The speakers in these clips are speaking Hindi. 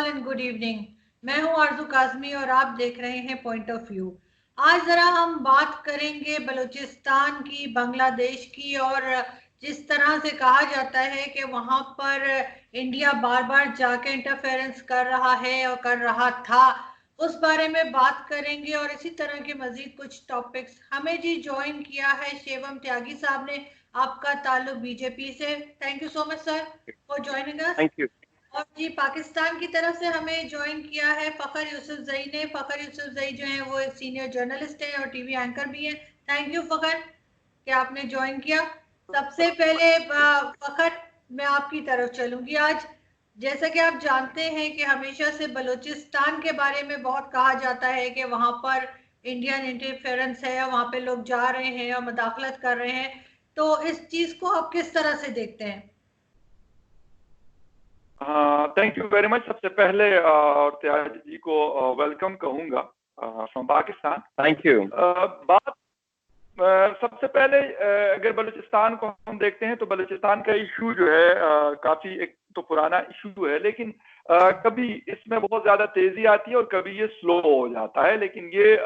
All and good evening. मैं हूं आरजू काजमी और आप देख रहे हैं पॉइंट ऑफ व्यू। आज जरा हम बात करेंगे बलूचिस्तान की, बांग्लादेश की, और जिस तरह से कहा जाता है कि वहां पर इंडिया बार बार जाके इंटरफेरेंस कर रहा है और कर रहा था, उस बारे में बात करेंगे। और इसी तरह के मजीद कुछ टॉपिक्स हमें जी ज्वाइन किया है शिवम त्यागी साहब ने। आपका ताल्लुक बीजेपी से। Thank you so much sir for joining us. Thank you. और जी पाकिस्तान की तरफ से हमें ज्वाइन किया है फ़खर यूसुफजई ने। फ़खर यूसुफजई जो है वो एक सीनियर जर्नलिस्ट है और टीवी एंकर भी है। थैंक यू फ़खर कि आपने ज्वाइन किया। सबसे पहले फ़खर, मैं आपकी तरफ चलूंगी आज। जैसा कि आप जानते हैं कि हमेशा से बलूचिस्तान के बारे में बहुत कहा जाता है कि वहाँ पर इंडियन इंटरफेरेंस है, वहाँ पे लोग जा रहे हैं और मुदाखलत कर रहे हैं। तो इस चीज़ को आप किस तरह से देखते हैं? Thank you very much. सबसे पहले त्यागी जी को वेलकम कहूंगा फ्रॉम पाकिस्तान। Thank you. बात सबसे पहले अगर बलूचिस्तान को हम देखते हैं तो बलूचिस्तान का इशू जो है काफी एक तो पुराना इशू है, लेकिन कभी इसमें बहुत ज्यादा तेजी आती है और कभी ये स्लो हो जाता है, लेकिन ये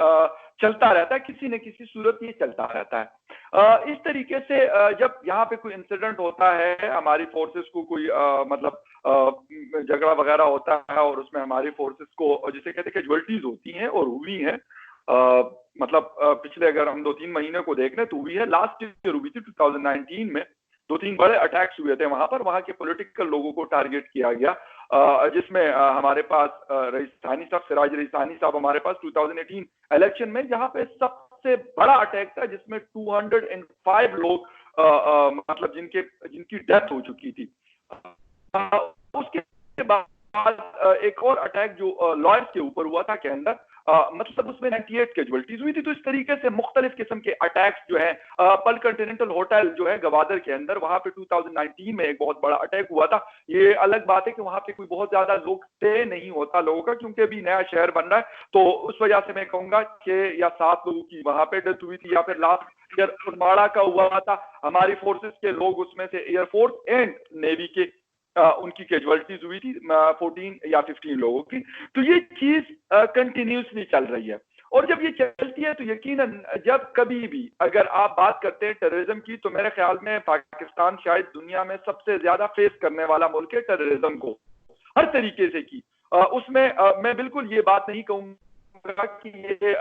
चलता रहता है, किसी न किसी सूरत ये चलता रहता है। इस तरीके से जब यहाँ पे कोई इंसिडेंट होता है, हमारी फोर्सेस को कोई मतलब झगड़ा वगैरह होता है और उसमें हमारी फोर्सेस को जिसे कहते हैं कैजुअल्टीज होती हैं और हुई हैं, मतलब पिछले अगर हम 2-3 महीने को देख लें तो हुई है। लास्ट ईयर हुई थी 2019 में 2-3 बड़े अटैक्स हुए थे वहां पर। वहां के पॉलिटिकल लोगों को टारगेट किया गया, जिसमें हमारे पास रईसानी साहब, सिराज रईसानी साहब हमारे पास 2018 इलेक्शन में, जहां पे सबसे बड़ा अटैक था जिसमें 205 लोग मतलब जिनकी डेथ हो चुकी थी। उसके बाद एक और अटैक जो लॉयर्स के ऊपर हुआ था के अंदर, मतलब उसमें 98 कैजुअल्टीज हुई थी। तो इस तरीके से मुख्तलिफ किस्म के अटैक्स जो है, पल कंटिनेंटल होटल जो है गवादर के अंदर, वहां पे 2019 में एक बहुत बड़ा अटैक हुआ था। ये अलग बात है कि वहां पे कोई बहुत ज्यादा लोग स्टे नहीं होता लोगों का, क्योंकि अभी नया शहर बन रहा है, तो उस वजह से मैं कहूंगा 6 या 7 लोगों की वहां पे डेथ हुई थी। या फिर लास्ट ईयर उन्माड़ा का हुआ था, हमारी फोर्सेस के लोग उसमें से एयरफोर्स एंड नेवी के उनकी कैजुअल्टीज हुई थी 14 या 15 लोगों की। तो ये चीज कंटिन्यूसली चल रही है, और जब ये चलती है तो यकीनन जब कभी भी अगर आप बात करते हैं टेररिज्म की, तो मेरे ख्याल में पाकिस्तान शायद दुनिया में सबसे ज्यादा फेस करने वाला मुल्क है टेररिज्म को, हर तरीके से की। उसमें मैं बिल्कुल ये बात नहीं कहूंगा कि ये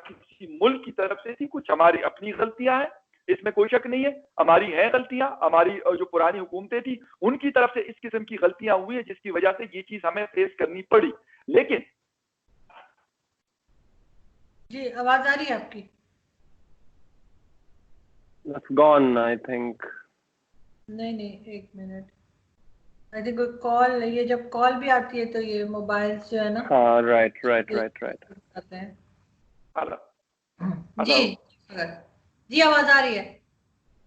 किसी मुल्क की तरफ से थी, कुछ हमारी अपनी गलतियां हैं, इसमें कोई शक नहीं है। हमारी हैं गलतियां, हमारी जो पुरानी हुकूमतें थी उनकी तरफ से इस किस्म की गलतियां हुई है, जिसकी वजह से ये चीज हमें फेस करनी पड़ी। लेकिन जी आवाज आ रही है आपकी? That's gone, I think. नहीं, एक मिनट। आई थिंक कोई कॉल, ये जब कॉल भी आती है तो ये मोबाइल जो है ना। हाँ, right. आते हैं। हेलो जी जी आवाज आ रही है।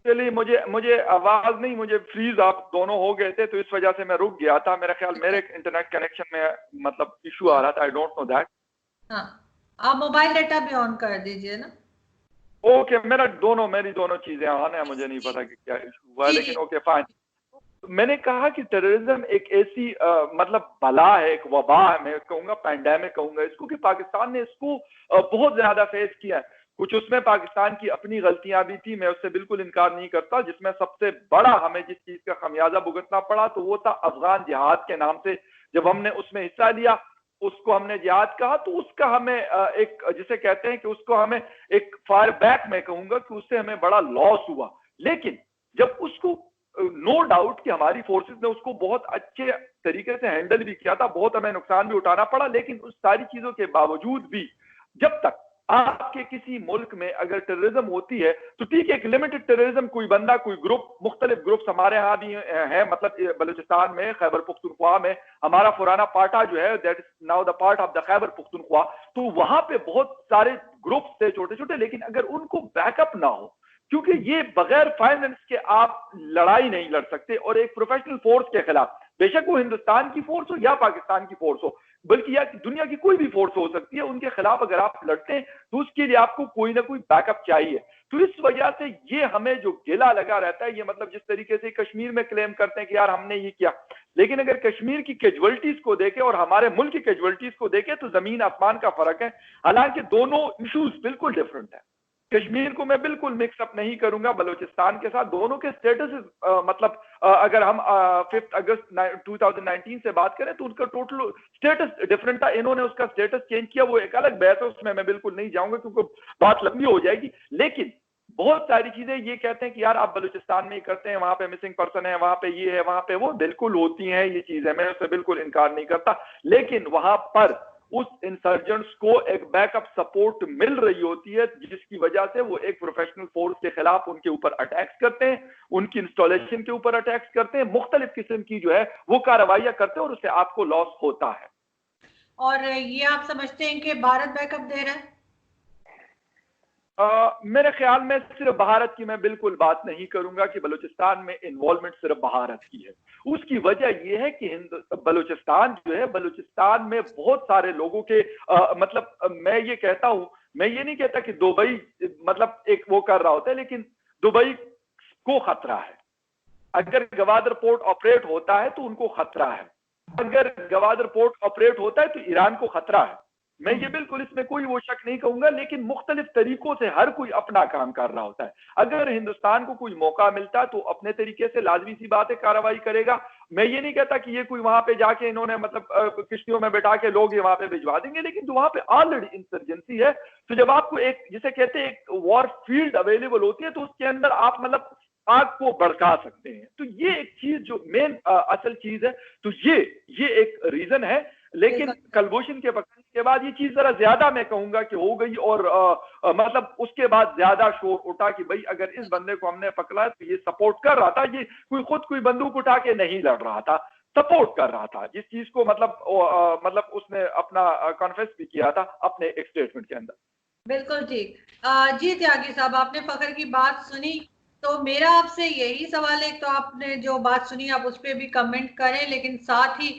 चलिए, मुझे आवाज नहीं, मुझे फ्रीज आप दोनों हो गए थे, तो इस वजह से मैं रुक गया था। मेरा ख्याल मेरे इंटरनेट कनेक्शन में मतलब इशू आ रहा था, आई डोंट नो दैट। हाँ, आप मोबाइल डेटा भी ऑन कर दीजिए ना। ओके, मेरी दोनों चीजें ऑन है, मुझे नहीं पता कि क्या इशू हुआ, लेकिन ओके फाइन। मैंने कहा कि टेररिज्म एक ऐसी मतलब बला है, एक वबा है, मैं कहूंगा पैंडेमिक कहूंगा इसको, कि पाकिस्तान ने इसको बहुत ज्यादा फेस किया है। कुछ उसमें पाकिस्तान की अपनी गलतियां भी थी, मैं उससे बिल्कुल इनकार नहीं करता। जिसमें सबसे बड़ा हमें जिस चीज का खमियाजा भुगतना पड़ा तो वो था अफगान जिहाद के नाम से। जब हमने उसमें हिस्सा लिया, उसको हमने जिहाद कहा, तो उसका हमें एक जिसे कहते हैं कि उसको हमें एक फायर बैक मैं कहूंगा कि उससे हमें बड़ा लॉस हुआ। लेकिन जब उसको नो डाउट कि हमारी फोर्सेस ने उसको बहुत अच्छे तरीके से हैंडल भी किया था, बहुत हमें नुकसान भी उठाना पड़ा, लेकिन उस सारी चीजों के बावजूद भी जब तक आपके किसी मुल्क में अगर टेररिज्म होती है तो ठीक है, एक लिमिटेड टेररिज्म, कोई बंदा, कोई ग्रुप, मुख्तलिफ ग्रुप्स हमारे यहाँ भी है, मतलब बलूचिस्तान में, खैबर पुख्तनख्वा में, हमारा पुराना पाटा जो है that is now the part of the Khyber Pakhtunkhwa, तो वहां पे बहुत सारे ग्रुप्स थे छोटे छोटे, लेकिन अगर उनको बैकअप ना हो, क्योंकि ये बगैर फाइनेंस के आप लड़ाई नहीं लड़ सकते, और एक प्रोफेशनल फोर्स के खिलाफ, बेशक वो हिंदुस्तान की फोर्स हो या पाकिस्तान की फोर्स हो, बल्कि या दुनिया की कोई भी फोर्स हो सकती है, उनके खिलाफ अगर आप लड़ते हैं तो उसके लिए आपको कोई ना कोई बैकअप चाहिए। तो इस वजह से ये हमें जो गिला लगा रहता है, ये मतलब जिस तरीके से कश्मीर में क्लेम करते हैं कि यार हमने ये किया, लेकिन अगर कश्मीर की कैजुअलिटीज को देखें और हमारे मुल्क की कैजुअलिटीज को देखें तो जमीन आसमान का फर्क है। हालांकि दोनों इश्यूज बिल्कुल डिफरेंट है। कश्मीर को मैं बिल्कुल मिक्सअप नहीं करूंगा बलूचिस्तान के साथ। दोनों के स्टेटस मतलब अगर हम 5 अगस्त 2019 से बात करें तो उनका टोटल स्टेटस डिफरेंट था। इन्होंने उसका स्टेटस चेंज किया, वो एक अलग बहस है, उसमें मैं बिल्कुल नहीं जाऊंगा क्योंकि बात लंबी हो जाएगी। लेकिन बहुत सारी चीजें ये कहते हैं कि यार आप बलूचिस्तान में ही करते हैं, वहां पे मिसिंग पर्सन है, वहां पे ये है, वहां पे वो, बिल्कुल होती हैं ये चीजें, मैं उससे बिल्कुल इनकार नहीं करता। लेकिन वहां पर उस इंसर्जेंट्स को एक बैकअप सपोर्ट मिल रही होती है, जिसकी वजह से वो एक प्रोफेशनल फोर्स के खिलाफ उनके ऊपर अटैक्स करते हैं, उनकी इंस्टॉलेशन के ऊपर अटैक्स करते हैं, मुख्तलिफ किस्म की जो है वो कार्रवाइयां करते हैं और उससे आपको लॉस होता है। और ये आप समझते हैं कि भारत बैकअप दे रहा है? मेरे ख्याल में सिर्फ भारत की मैं बिल्कुल बात नहीं करूंगा कि बलूचिस्तान में इन्वॉल्वमेंट सिर्फ भारत की है। उसकी वजह यह है कि बलूचिस्तान जो है, बलूचिस्तान में बहुत सारे लोगों के मतलब मैं ये कहता हूं, मैं ये नहीं कहता कि दुबई मतलब एक वो कर रहा होता है, लेकिन दुबई को खतरा है। अगर गवादर पोर्ट ऑपरेट होता है तो उनको खतरा है, अगर गवादर पोर्ट ऑपरेट होता है तो ईरान को खतरा है। मैं ये बिल्कुल इसमें कोई वो शक नहीं कहूंगा, लेकिन मुख्तलिफ तरीकों से हर कोई अपना काम कर रहा होता है। अगर हिंदुस्तान को कोई मौका मिलता है तो अपने तरीके से लाजमी सी बात है कार्रवाई करेगा। मैं ये नहीं कहता कि ये कोई वहां पे जाके इन्होंने मतलब किश्तियों में बैठा के लोग ये वहां पे भिजवा देंगे, लेकिन जो वहां पे ऑलरेडी इंसर्जेंसी है, तो जब आपको एक जिसे कहते हैं एक वॉर फील्ड अवेलेबल होती है तो उसके अंदर आप मतलब आग को भड़का सकते हैं। तो ये एक चीज जो मेन असल चीज है, तो ये एक रीजन है। लेकिन कलभूषण के पकड़ने के बाद ये चीज जरा ज्यादा मैं कहूंगा कि हो गई, और मतलब उसके बाद ज्यादा शोर उठा कि भाई अगर इस बंदे को हमने पकड़ा है तो ये सपोर्ट कर रहा था, ये कोई बंदूक उठा के नहीं लड़ रहा था, सपोर्ट कर रहा था जिस चीज को मतलब उसने अपना कॉन्फेस भी किया था अपने एक स्टेटमेंट के अंदर। बिल्कुल ठीक। जी त्यागी साहब, आपने फखर की बात सुनी, तो मेरा आपसे यही सवाल है, तो आपने जो बात सुनी आप उस पर भी कमेंट करें, लेकिन साथ ही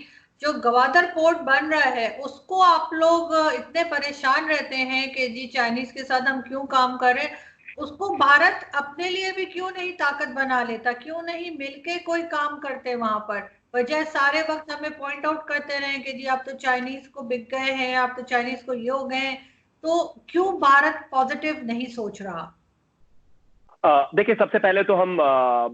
जो गवादर पोर्ट बन रहा है उसको आप लोग इतने परेशान रहते हैं कि जी चाइनीज के साथ हम क्यों काम करें, उसको भारत अपने लिए भी क्यों नहीं ताकत बना लेता, क्यों नहीं मिलके कोई काम करते वहां पर, वजह सारे वक्त हमें पॉइंट आउट करते रहे कि जी आप तो चाइनीज को बिक गए हैं, आप तो चाइनीज को ये हो गए हैं, तो क्यों भारत पॉजिटिव नहीं सोच रहा? देखिए, सबसे पहले तो हम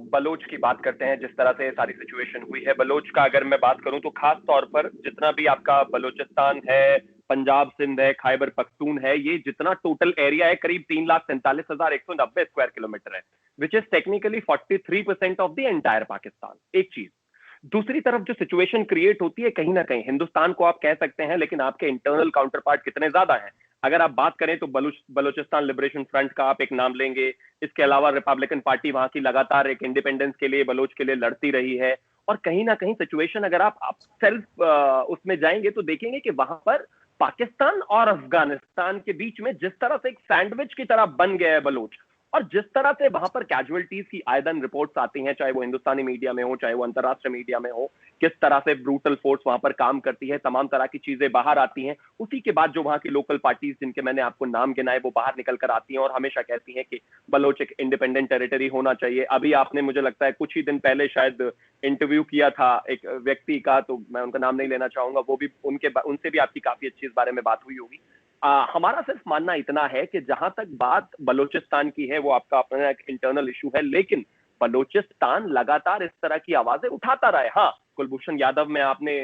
बलोच की बात करते हैं। जिस तरह से सारी सिचुएशन हुई है बलोच का, अगर मैं बात करूं तो खास तौर पर जितना भी आपका बलोचिस्तान है, पंजाब सिंध है, खैबर पख्तून है, ये जितना टोटल एरिया है करीब 3,47,190 स्क्वायर किलोमीटर है, which is technically 43% of the entire Pakistan. एक चीज। दूसरी तरफ जो सिचुएशन क्रिएट होती है, कहीं ना कहीं हिंदुस्तान को आप कह सकते हैं, लेकिन आपके इंटरनल काउंटर पार्ट कितने ज्यादा हैं। अगर आप बात करें तो बलूचिस्तान लिबरेशन फ्रंट का आप एक नाम लेंगे, इसके अलावा रिपब्लिकन पार्टी वहां की लगातार एक इंडिपेंडेंस के लिए, बलोच के लिए लड़ती रही है। और कहीं ना कहीं सिचुएशन अगर आप सेल्फ उसमें जाएंगे तो देखेंगे कि वहां पर पाकिस्तान और अफगानिस्तान के बीच में जिस तरह से एक सैंडविच की तरह बन गया है बलोच, और जिस तरह से वहां पर कैजुअलिटीज की आयदन रिपोर्ट्स आती हैं, चाहे वो हिंदुस्तानी मीडिया में हो, चाहे वो अंतरराष्ट्रीय मीडिया में हो, किस तरह से ब्रूटल फोर्स वहां पर काम करती है, तमाम तरह की चीजें बाहर आती हैं। उसी के बाद जो वहां की लोकल पार्टीज जिनके मैंने आपको नाम गिनाए वो बाहर निकल कर आती हैं और हमेशा कहती हैं कि बलोच एक इंडिपेंडेंट टेरिटरी होना चाहिए। अभी आपने मुझे लगता है कुछ ही दिन पहले शायद इंटरव्यू किया था एक व्यक्ति का, तो मैं उनका नाम नहीं लेना चाहूंगा, वो भी उनसे भी आपकी काफी अच्छी इस बारे में बात हुई होगी। हमारा सिर्फ मानना इतना है कि जहां तक बात बलूचिस्तान की है वो आपका अपना एक इंटरनल इशू है, लेकिन बलूचिस्तान लगातार इस तरह की आवाजें उठाता रहा है। हाँ, कुलभूषण यादव में आपने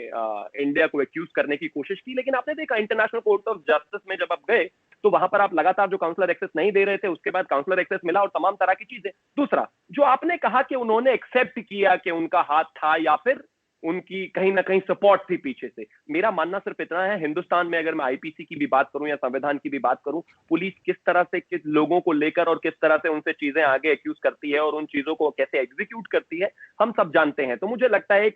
इंडिया को एक्यूज करने की कोशिश की, लेकिन आपने देखा इंटरनेशनल कोर्ट ऑफ जस्टिस में जब आप गए तो वहां पर आप लगातार जो काउंसलर एक्सेस नहीं दे रहे थे, उसके बाद काउंसलर एक्सेस मिला और तमाम तरह की चीजें। दूसरा, जो आपने कहा कि उन्होंने एक्सेप्ट किया कि उनका हाथ था या फिर उनकी कहीं ना कहीं सपोर्ट थी पीछे से, मेरा मानना सिर्फ इतना है, हिंदुस्तान में अगर मैं आईपीसी की भी बात करूं या संविधान की भी बात करूं, पुलिस किस तरह से किस लोगों को लेकर और किस तरह से उनसे चीजें आगे एक्यूज करती है और उन चीजों को कैसे एग्जीक्यूट करती है, हम सब जानते हैं। तो मुझे लगता है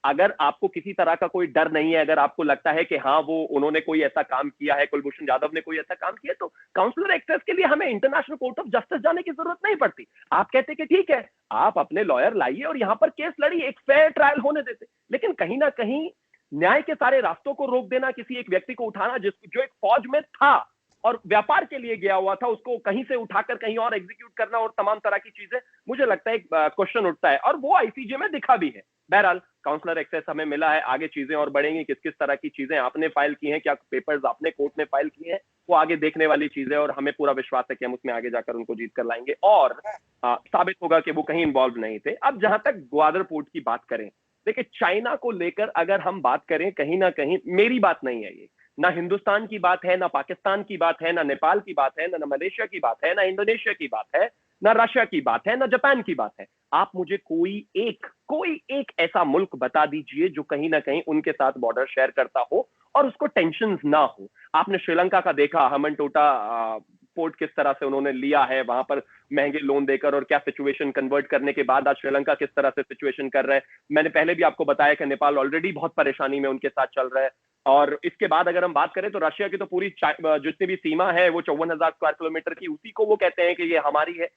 अगर आपको किसी तरह का कोई डर नहीं है, अगर आपको लगता है कि हाँ वो उन्होंने कोई ऐसा काम किया है, कुलभूषण यादव ने कोई ऐसा काम किया, तो काउंसलर एक्सेस के लिए हमें इंटरनेशनल कोर्ट ऑफ जस्टिस जाने की जरूरत नहीं पड़ती। आप कहते कि ठीक है, आप अपने लॉयर लाइए और यहां पर केस लड़िए, एक फेयर ट्रायल होने देते। लेकिन कहीं ना कहीं न्याय के सारे रास्तों को रोक देना, किसी एक व्यक्ति को उठाना जो एक फौज में था और व्यापार के लिए गया हुआ था, उसको कहीं से उठाकर कहीं और एग्जीक्यूट करना और तमाम तरह की चीजें, मुझे लगता है एक क्वेश्चन उठता है, और वो आईसीजे में दिखा भी है। बहरहाल काउंसलर एक्सेस हमें मिला है, आगे चीजें और बढ़ेंगी, किस किस तरह की चीजें आपने फाइल की हैं, क्या पेपर्स आपने कोर्ट में फाइल किए हैं, वो आगे देखने वाली चीज है, और हमें पूरा विश्वास है कि हम उसमें आगे जाकर उनको जीत कर लाएंगे और साबित होगा कि वो कहीं इन्वॉल्व नहीं थे। अब जहां तक ग्वादर पोर्ट की बात करें, देखिए चाइना को लेकर अगर हम बात करें, कहीं ना कहीं मेरी बात नहीं है ये, ना हिंदुस्तान की बात है, ना पाकिस्तान की बात है, ना नेपाल की बात है, ना मलेशिया की बात है, ना इंडोनेशिया की बात है, ना रशिया की बात है, ना जापान की बात है। आप मुझे कोई एक ऐसा मुल्क बता दीजिए जो कहीं ना कहीं उनके साथ बॉर्डर शेयर करता हो और उसको टेंशन ना हो। आपने श्रीलंका का देखा, हमनटोटा पोर्ट किस तरह से उन्होंने लिया है, वहां पर महंगे लोन देकर, और क्या सिचुएशन कन्वर्ट करने के बाद आज श्रीलंका किस तरह से सिचुएशन कर रहा है। मैंने पहले भी आपको बताया कि नेपाल ऑलरेडी बहुत परेशानी में उनके साथ चल रहा है। और इसके बाद अगर हम बात करें तो रशिया की तो पूरी जितनी भी सीमा है वो 54,000 स्क्वायर किलोमीटर की, उसी को वो कहते हैं कि ये हमारी है।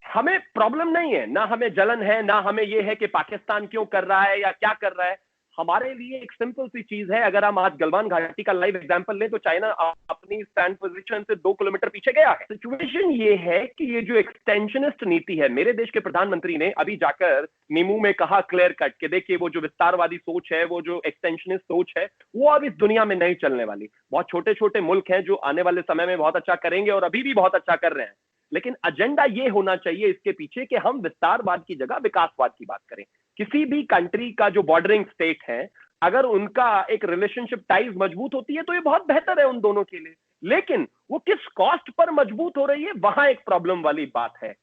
हमें प्रॉब्लम नहीं है, ना हमें जलन है, ना हमें ये है कि पाकिस्तान क्यों कर रहा है या क्या कर रहा है। हमारे लिए एक सिंपल सी चीज है, अगर हम आज गलवान घाटी का लाइव एग्जांपल लें तो चाइना अपनी स्टैंड पोजीशन से 2 किलोमीटर पीछे गया है। सिचुएशन ये है कि ये जो एक्सटेंशनिस्ट नीति है, मेरे देश के प्रधानमंत्री ने अभी जाकर नीमू में कहा क्लियर कट के देखिए वो जो विस्तारवादी सोच है, वो जो एक्सटेंशनिस्ट सोच है, वो अब इस दुनिया में नहीं चलने वाली। बहुत छोटे छोटे मुल्क हैं जो आने वाले समय में बहुत अच्छा करेंगे और अभी भी बहुत अच्छा कर रहे हैं, लेकिन एजेंडा ये होना चाहिए इसके पीछे कि हम विस्तारवाद की जगह विकासवाद की बात करें। किसी भी कंट्री का जो बॉर्डरिंग स्टेट है, अगर उनका एक रिलेशनशिप टाइज मजबूत होती है तो ये बहुत बेहतर है उन दोनों के लिए, लेकिन वो किस कॉस्ट पर मजबूत हो रही है, वहां एक प्रॉब्लम वाली बात है।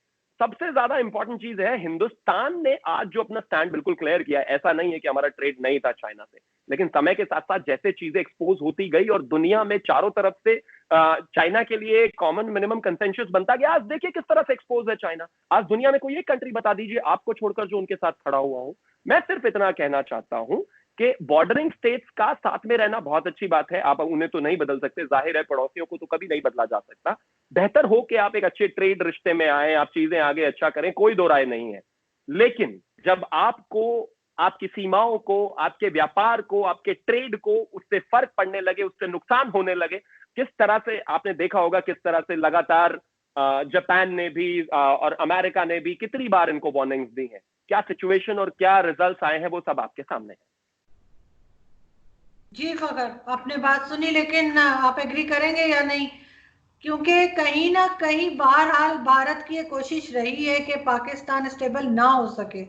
सबसे ज्यादा इंपॉर्टेंट चीज है, हिंदुस्तान ने आज जो अपना स्टैंड बिल्कुल क्लियर किया है, ऐसा नहीं है कि हमारा ट्रेड नहीं था चाइना से, लेकिन समय के साथ साथ जैसे चीजें एक्सपोज होती गई और दुनिया में चारों तरफ से चाइना के लिए कॉमन मिनिमम कंसेंसस बनता गया, आज देखिए किस तरह से एक्सपोज है चाइना। आज दुनिया में कोई एक कंट्री बता दीजिए आपको छोड़कर जो उनके साथ खड़ा हुआ हो। मैं सिर्फ इतना कहना चाहता हूं कि बॉर्डरिंग स्टेट्स का साथ में रहना बहुत अच्छी बात है, आप उन्हें तो नहीं बदल सकते, जाहिर है पड़ोसियों को तो कभी नहीं बदला जा सकता। बेहतर हो कि आप एक अच्छे ट्रेड रिश्ते में आए, आप चीजें आगे अच्छा करें, कोई दो राय नहीं है, लेकिन जब आपको आपकी सीमाओं को, आपके व्यापार को, आपके ट्रेड को उससे फर्क पड़ने लगे, उससे नुकसान होने लगे, किस तरह से आपने देखा होगा किस तरह से लगातार जापान ने भी और अमेरिका ने भी कितनी बार इनको वार्निंग्स दी हैं, क्या सिचुएशन और क्या रिजल्ट्स आए हैं वो सब आपके सामने है। जी फखर, आपने बात सुनी, लेकिन आप एग्री करेंगे या नहीं? क्योंकि कहीं ना कहीं बहरहाल भारत की ये कोशिश रही है कि पाकिस्तान स्टेबल ना हो सके।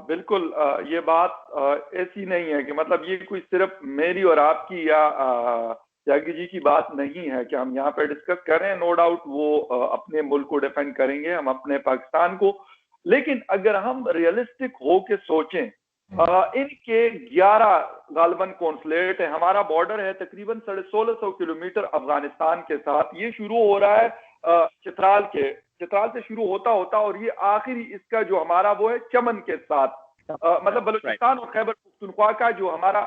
बिल्कुल, ये बात ऐसी नहीं है कि मतलब ये कोई सिर्फ मेरी और आपकी या त्यागी जी की बात नहीं है कि हम यहाँ पे डिस्कस कर रहे हैं। नो डाउट वो अपने मुल्क को डिफेंड करेंगे, हम अपने पाकिस्तान को, लेकिन अगर हम रियलिस्टिक हो के सोचें, इनके 11 गालबन कॉन्सुलेट है, हमारा बॉर्डर है तकरीबन 1650 किलोमीटर अफगानिस्तान के साथ। ये शुरू हो रहा है चित्राल से शुरू होता और ये आखिरी इसका जो हमारा वो है चमन के साथ, मतलब बलूचिस्तान और खैबर पख्तूनख्वा का जो हमारा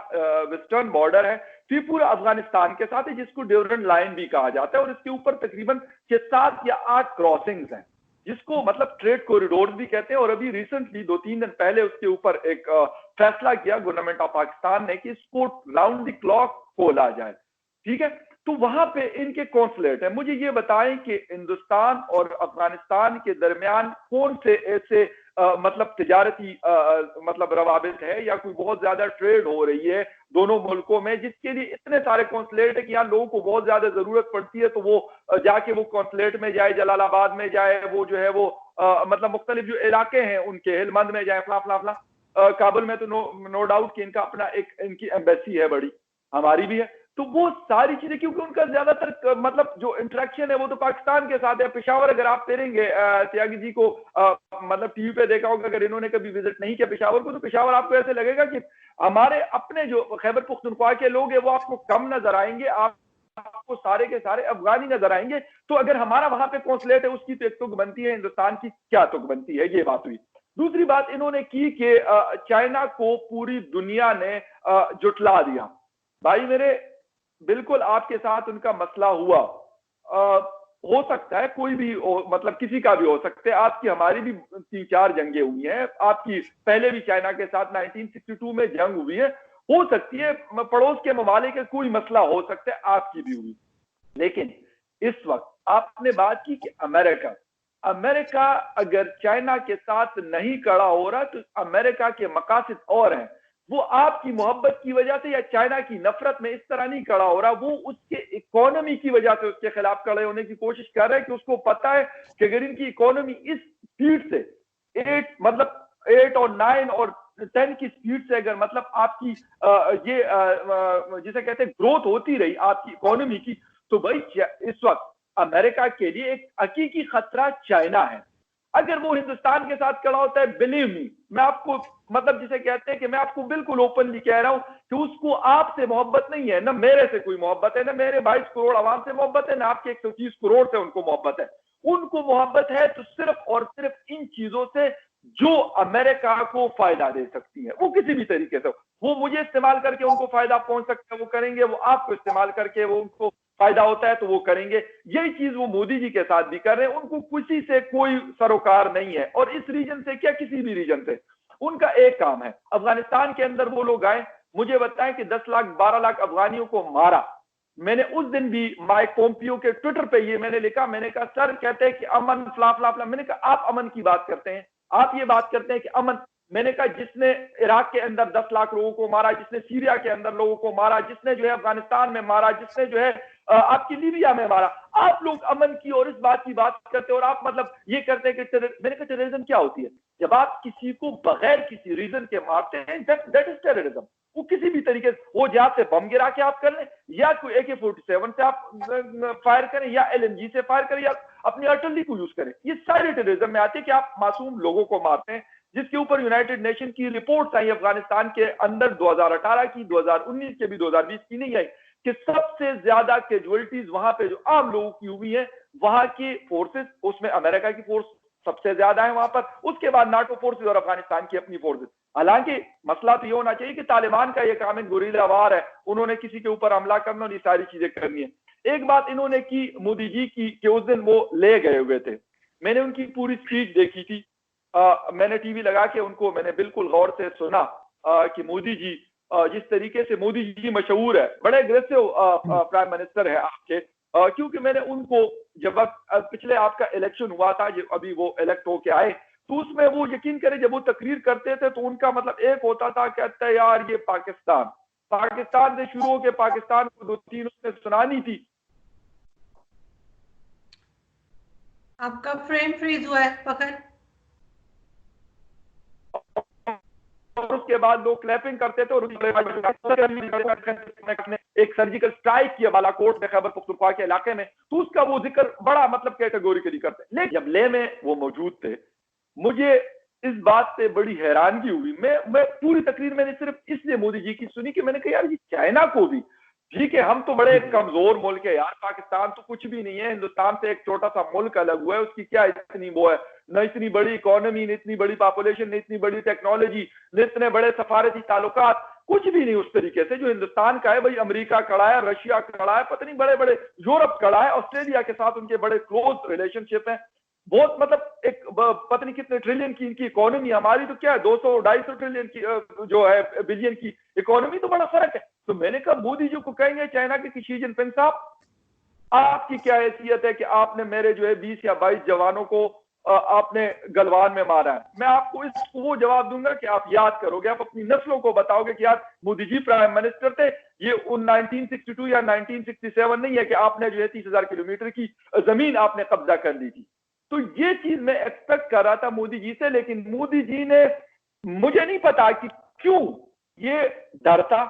वेस्टर्न बॉर्डर है, तो ये पूरा अफगानिस्तान के साथ है, जिसको ड्यूरेंट लाइन भी कहा जाता है। और इसके ऊपर तकरीबन 7 या 8 क्रॉसिंग्स हैं, जिसको मतलब ट्रेड कॉरिडोर भी कहते हैं। और अभी रिसेंटली 2-3 दिन पहले उसके ऊपर एक फैसला किया गवर्नमेंट ऑफ पाकिस्तान ने कि इसको राउंड द क्लॉक खोला जाए, ठीक है। तो वहां पे इनके कॉन्सुलेट है। मुझे ये बताएं कि हिंदुस्तान और अफगानिस्तान के दरमियान कौन से ऐसे मतलब तिजारती मतलब रवाबित है या कोई बहुत ज्यादा ट्रेड हो रही है दोनों मुल्कों में, जिसके लिए इतने सारे कॉन्सुलेट है कि यहाँ लोगों को बहुत ज्यादा जरूरत पड़ती है तो वो जाके वो कॉन्सुलेट में जाए, जलालाबाद में जाए, वो जो है वो मतलब मुख्तलिफ जो इलाके हैं उनके, हेलमंद में जाए, फला काबुल में तो नो डाउट कि इनका अपना एक इनकी एम्बेसी है बड़ी, हमारी भी है। तो वो सारी चीजें, क्योंकि उनका ज्यादातर मतलब जो इंटरेक्शन है वो तो पाकिस्तान के साथ है। पेशावर अगर आप फेरेंगे, त्यागी जी को मतलब टीवी पे देखा होगा, अगर इन्होंने कभी विजिट नहीं किया पेशावर को, तो पेशावर आपको ऐसे लगेगा कि हमारे अपने जो खैबर पख्तूनख्वा के लोग हैं वो आपको कम नजर आएंगे, आपको सारे के सारे अफगानी नजर आएंगे। तो अगर हमारा वहां पे कॉन्सुलेट है उसकी तो एक तुक बनती है, हिंदुस्तान की क्या तुक बनती है, ये बात हुई। दूसरी बात इन्होंने की कि चाइना को पूरी दुनिया ने जुटला दिया। भाई मेरे, बिल्कुल आपके साथ उनका मसला हुआ, हो सकता है कोई भी मतलब किसी का भी हो सकता है, आपकी हमारी भी 3-4 जंगें हुई हैं, आपकी पहले भी चाइना के साथ 1962 में जंग हुई है। हो सकती है पड़ोस के ममालिक के कोई मसला हो सकता है, आपकी भी हुई, लेकिन इस वक्त आपने बात की कि अमेरिका अगर चाइना के साथ नहीं खड़ा हो रहा तो अमेरिका के मकासद और हैं, वो आपकी मोहब्बत की वजह से या चाइना की नफरत में इस तरह नहीं खड़ा हो रहा, वो उसके इकोनॉमी की वजह से उसके खिलाफ खड़े होने की कोशिश कर रहे हैं कि उसको पता है कि अगर इनकी इकोनॉमी इस स्पीड से 8 और 9 और 10 की स्पीड से अगर मतलब आपकी ये जिसे कहते हैं ग्रोथ होती रही आपकी इकोनॉमी की, तो भाई इस वक्त अमेरिका के लिए एक हकीकी खतरा चाइना है। अगर वो हिंदुस्तान के साथ खड़ा होता है, बिलीव मी, मैं आपको मतलब जिसे कहते हैं कि मैं आपको बिल्कुल ओपनली कह रहा हूं कि उसको आपसे मोहब्बत नहीं है, ना मेरे से कोई मोहब्बत है, ना मेरे 22 करोड़ आवाम से मोहब्बत है, ना आपके 130 करोड़ से उनको मोहब्बत है। उनको मोहब्बत है तो सिर्फ और सिर्फ इन चीजों से जो अमेरिका को फायदा दे सकती है, वो किसी भी तरीके से, वो मुझे इस्तेमाल करके उनको फायदा पहुंच सकता है वो करेंगे, वो आपको इस्तेमाल करके वो उनको फायदा होता है तो वो करेंगे। यही चीज वो मोदी जी के साथ भी कर रहे हैं, उनको किसी से कोई सरोकार नहीं है, और इस रीजन से क्या किसी भी रीजन से, उनका एक काम है, अफगानिस्तान के अंदर वो लोग आए, मुझे बताएं कि 10 लाख 12 लाख अफगानियों को मारा। मैंने उस दिन भी माइक पोम्पियो के ट्विटर पे ये मैंने लिखा, मैंने कहा सर कहते हैं कि अमन फ्ला फ्ला फ्ला, मैंने कहा आप अमन की बात करते हैं, आप ये बात करते हैं कि अमन, मैंने कहा जिसने इराक के अंदर 10 लाख लोगों को मारा, जिसने सीरिया के अंदर लोगों को मारा, जिसने जो है अफगानिस्तान में मारा, जिसने जो है आपकी लीबिया में मारा, आप लोग अमन की और इस बात की बात करते हैं, और आप मतलब ये करते हैं कि मैंने कहा टेररिज्म क्या होती है? जब आप किसी को बगैर किसी रीजन के मारते हैं, दैट इज टेररिज्म। वो किसी भी तरीके से, वो जहां से बम गिरा के आप कर लें, या कोई AK-47 से आप फायर करें, या LMG से फायर करें, या अपनी आर्टिलरी को यूज करें, ये सारे टेररिज्म में आते हैं कि आप मासूम लोगों को मारते हैं, जिसके ऊपर यूनाइटेड नेशन की रिपोर्ट आई अफगानिस्तान के अंदर 2018 की, 2019 के भी, 2020 की नहीं आई, कि सबसे ज्यादा कैजुअलिटीज वहां पे जो आम लोगों की हुई है, वहां की फोर्सेस, उसमें अमेरिका की फोर्स सबसे ज्यादा है वहां पर, उसके बाद नाटो फोर्सेस और अफगानिस्तान की अपनी फोर्सेस। हालांकि मसला तो ये होना चाहिए कि तालिबान का ये काम गुरीला वार है, उन्होंने किसी के ऊपर हमला करना और ये सारी चीजें करनी है। एक बात इन्होंने की मोदी जी की कि उस दिन वो ले गए हुए थे, मैंने उनकी पूरी स्पीच देखी थी, मैंने टीवी लगा के उनको मैंने बिल्कुल गौर से सुना कि मोदी जी जिस तरीके से मोदी जी मशहूर है, बड़े अग्रेसिव प्राइम मिनिस्टर है आपके, क्योंकि मैंने उनको जब पिछले आपका इलेक्शन हुआ था, अभी वो इलेक्ट होके आए, तो उसमें वो यकीन करें जब वो तकरीर करते थे तो उनका मतलब एक होता था, कहता है यार ये पाकिस्तान से शुरू होकर पाकिस्तान को 2-3 उसने सुनानी थी। आपका फ्रेम फ्रीज हुआ है, पकड़। और उसके बाद लोग क्लैपिंग करते थे, और एक सर्जिकल स्ट्राइक किया बालाकोट में, खैबर पख्तूनख्वा के इलाके में, तो उसका वो जिक्र बड़ा मतलब कैटेगोरिकली करते। लेकिन जब ले में वो मौजूद थे, मुझे इस बात से बड़ी हैरानगी हुई। मैं पूरी तकरीर मैंने सिर्फ इसलिए मोदी जी की सुनी कि मैंने कहा यार ये चाइना को भी, ठीक है हम तो बड़े कमजोर मुल्क है यार, पाकिस्तान तो कुछ भी नहीं है, हिंदुस्तान से एक छोटा सा मुल्क अलग हुआ है, उसकी क्या इतनी वो है, न इतनी बड़ी इकोनॉमी, न इतनी बड़ी पॉपुलेशन, न इतनी बड़ी टेक्नोलॉजी, न इतने बड़े सफारती ताल्लुकात, कुछ भी नहीं उस तरीके से जो हिंदुस्तान का है। भाई अमेरिका खड़ा है, रशिया खड़ा है, पता नहीं बड़े बड़े यूरोप खड़ा है, ऑस्ट्रेलिया के साथ उनके बड़े क्लोज रिलेशनशिप है, बहुत मतलब एक पता नहीं कितने ट्रिलियन की इनकी इकोनॉमी, हमारी तो क्या है 200-250 ट्रिलियन की जो है बिलियन की इकोनॉमी, तो बड़ा फर्क है। तो मैंने कहा मोदी जी को कहेंगे चाइना के शी जिनपिंग साहब, आपकी क्या हैसियत है कि आपने मेरे जो है 20 या 22 जवानों को आपने गलवान में मारा है? मैं आपको इसको वो जवाब दूंगा कि आप याद करोगे, आप अपनी नस्लों को बताओगे कि यार मोदी जी प्राइम मिनिस्टर थे, ये 1962 या 1967 नहीं है कि आपने जो है 30,000 किलोमीटर की जमीन आपने कब्जा कर ली थी। तो ये चीज मैं एक्सपेक्ट कर रहा था मोदी जी से, लेकिन मोदी जी ने, मुझे नहीं पता कि क्यों ये डर था,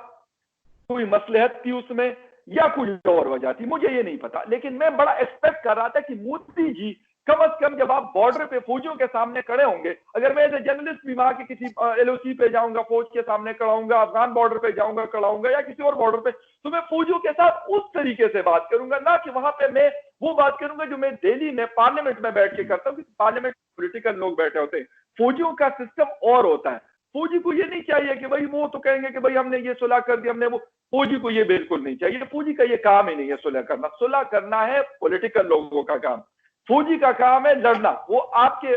कोई मसलहत थी उसमें या कोई और वजह थी, मुझे ये नहीं पता, लेकिन मैं बड़ा एक्सपेक्ट कर रहा था कि मोदी जी कम से कम जब आप बॉर्डर पे फौजियों के सामने खड़े होंगे, अगर मैं एज ए जर्नलिस्ट भी वहां के किसी LOC पे जाऊंगा, फौज के सामने खड़ा होऊंगा, अफगान बॉर्डर पे जाऊंगा खड़ा होऊंगा, या किसी और बॉर्डर पे, तो मैं फौजियों के साथ उस तरीके से बात करूंगा, ना कि वहां पे मैं वो बात करूंगा जो मैं दिल्ली में पार्लियामेंट में बैठ के करता हूँ, पार्लियामेंट में पोलिटिकल लोग बैठे होते हैं। फौजियों का सिस्टम और होता है, फौजी को ये नहीं चाहिए कि भाई वो तो कहेंगे कि भाई हमने ये सुलह कर दी, हमने वो, फौजी को ये बिल्कुल नहीं चाहिए, फौजी का ये काम ही नहीं है सुलह करना। सुलह करना है पॉलिटिकल लोगों का काम, फौजी का काम है लड़ना। वो आपके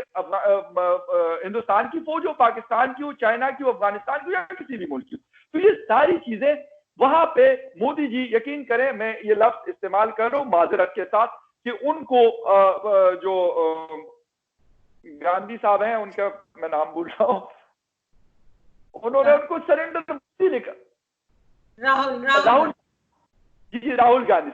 हिंदुस्तान की फौज हो, पाकिस्तान की हो, चाइना की हो, अफगानिस्तान की हो, या किसी भी मुल्क की हो, तो ये सारी चीजें वहां पे मोदी जी, यकीन करें, मैं ये लफ्ज इस्तेमाल कर रहा हूं माजरत के साथ, कि उनको जो गांधी साहब हैं, उनका मैं नाम भूल रहा हूं, उन्होंने उनको सरेंडर लिखा। राहुल जी, राहुल गांधी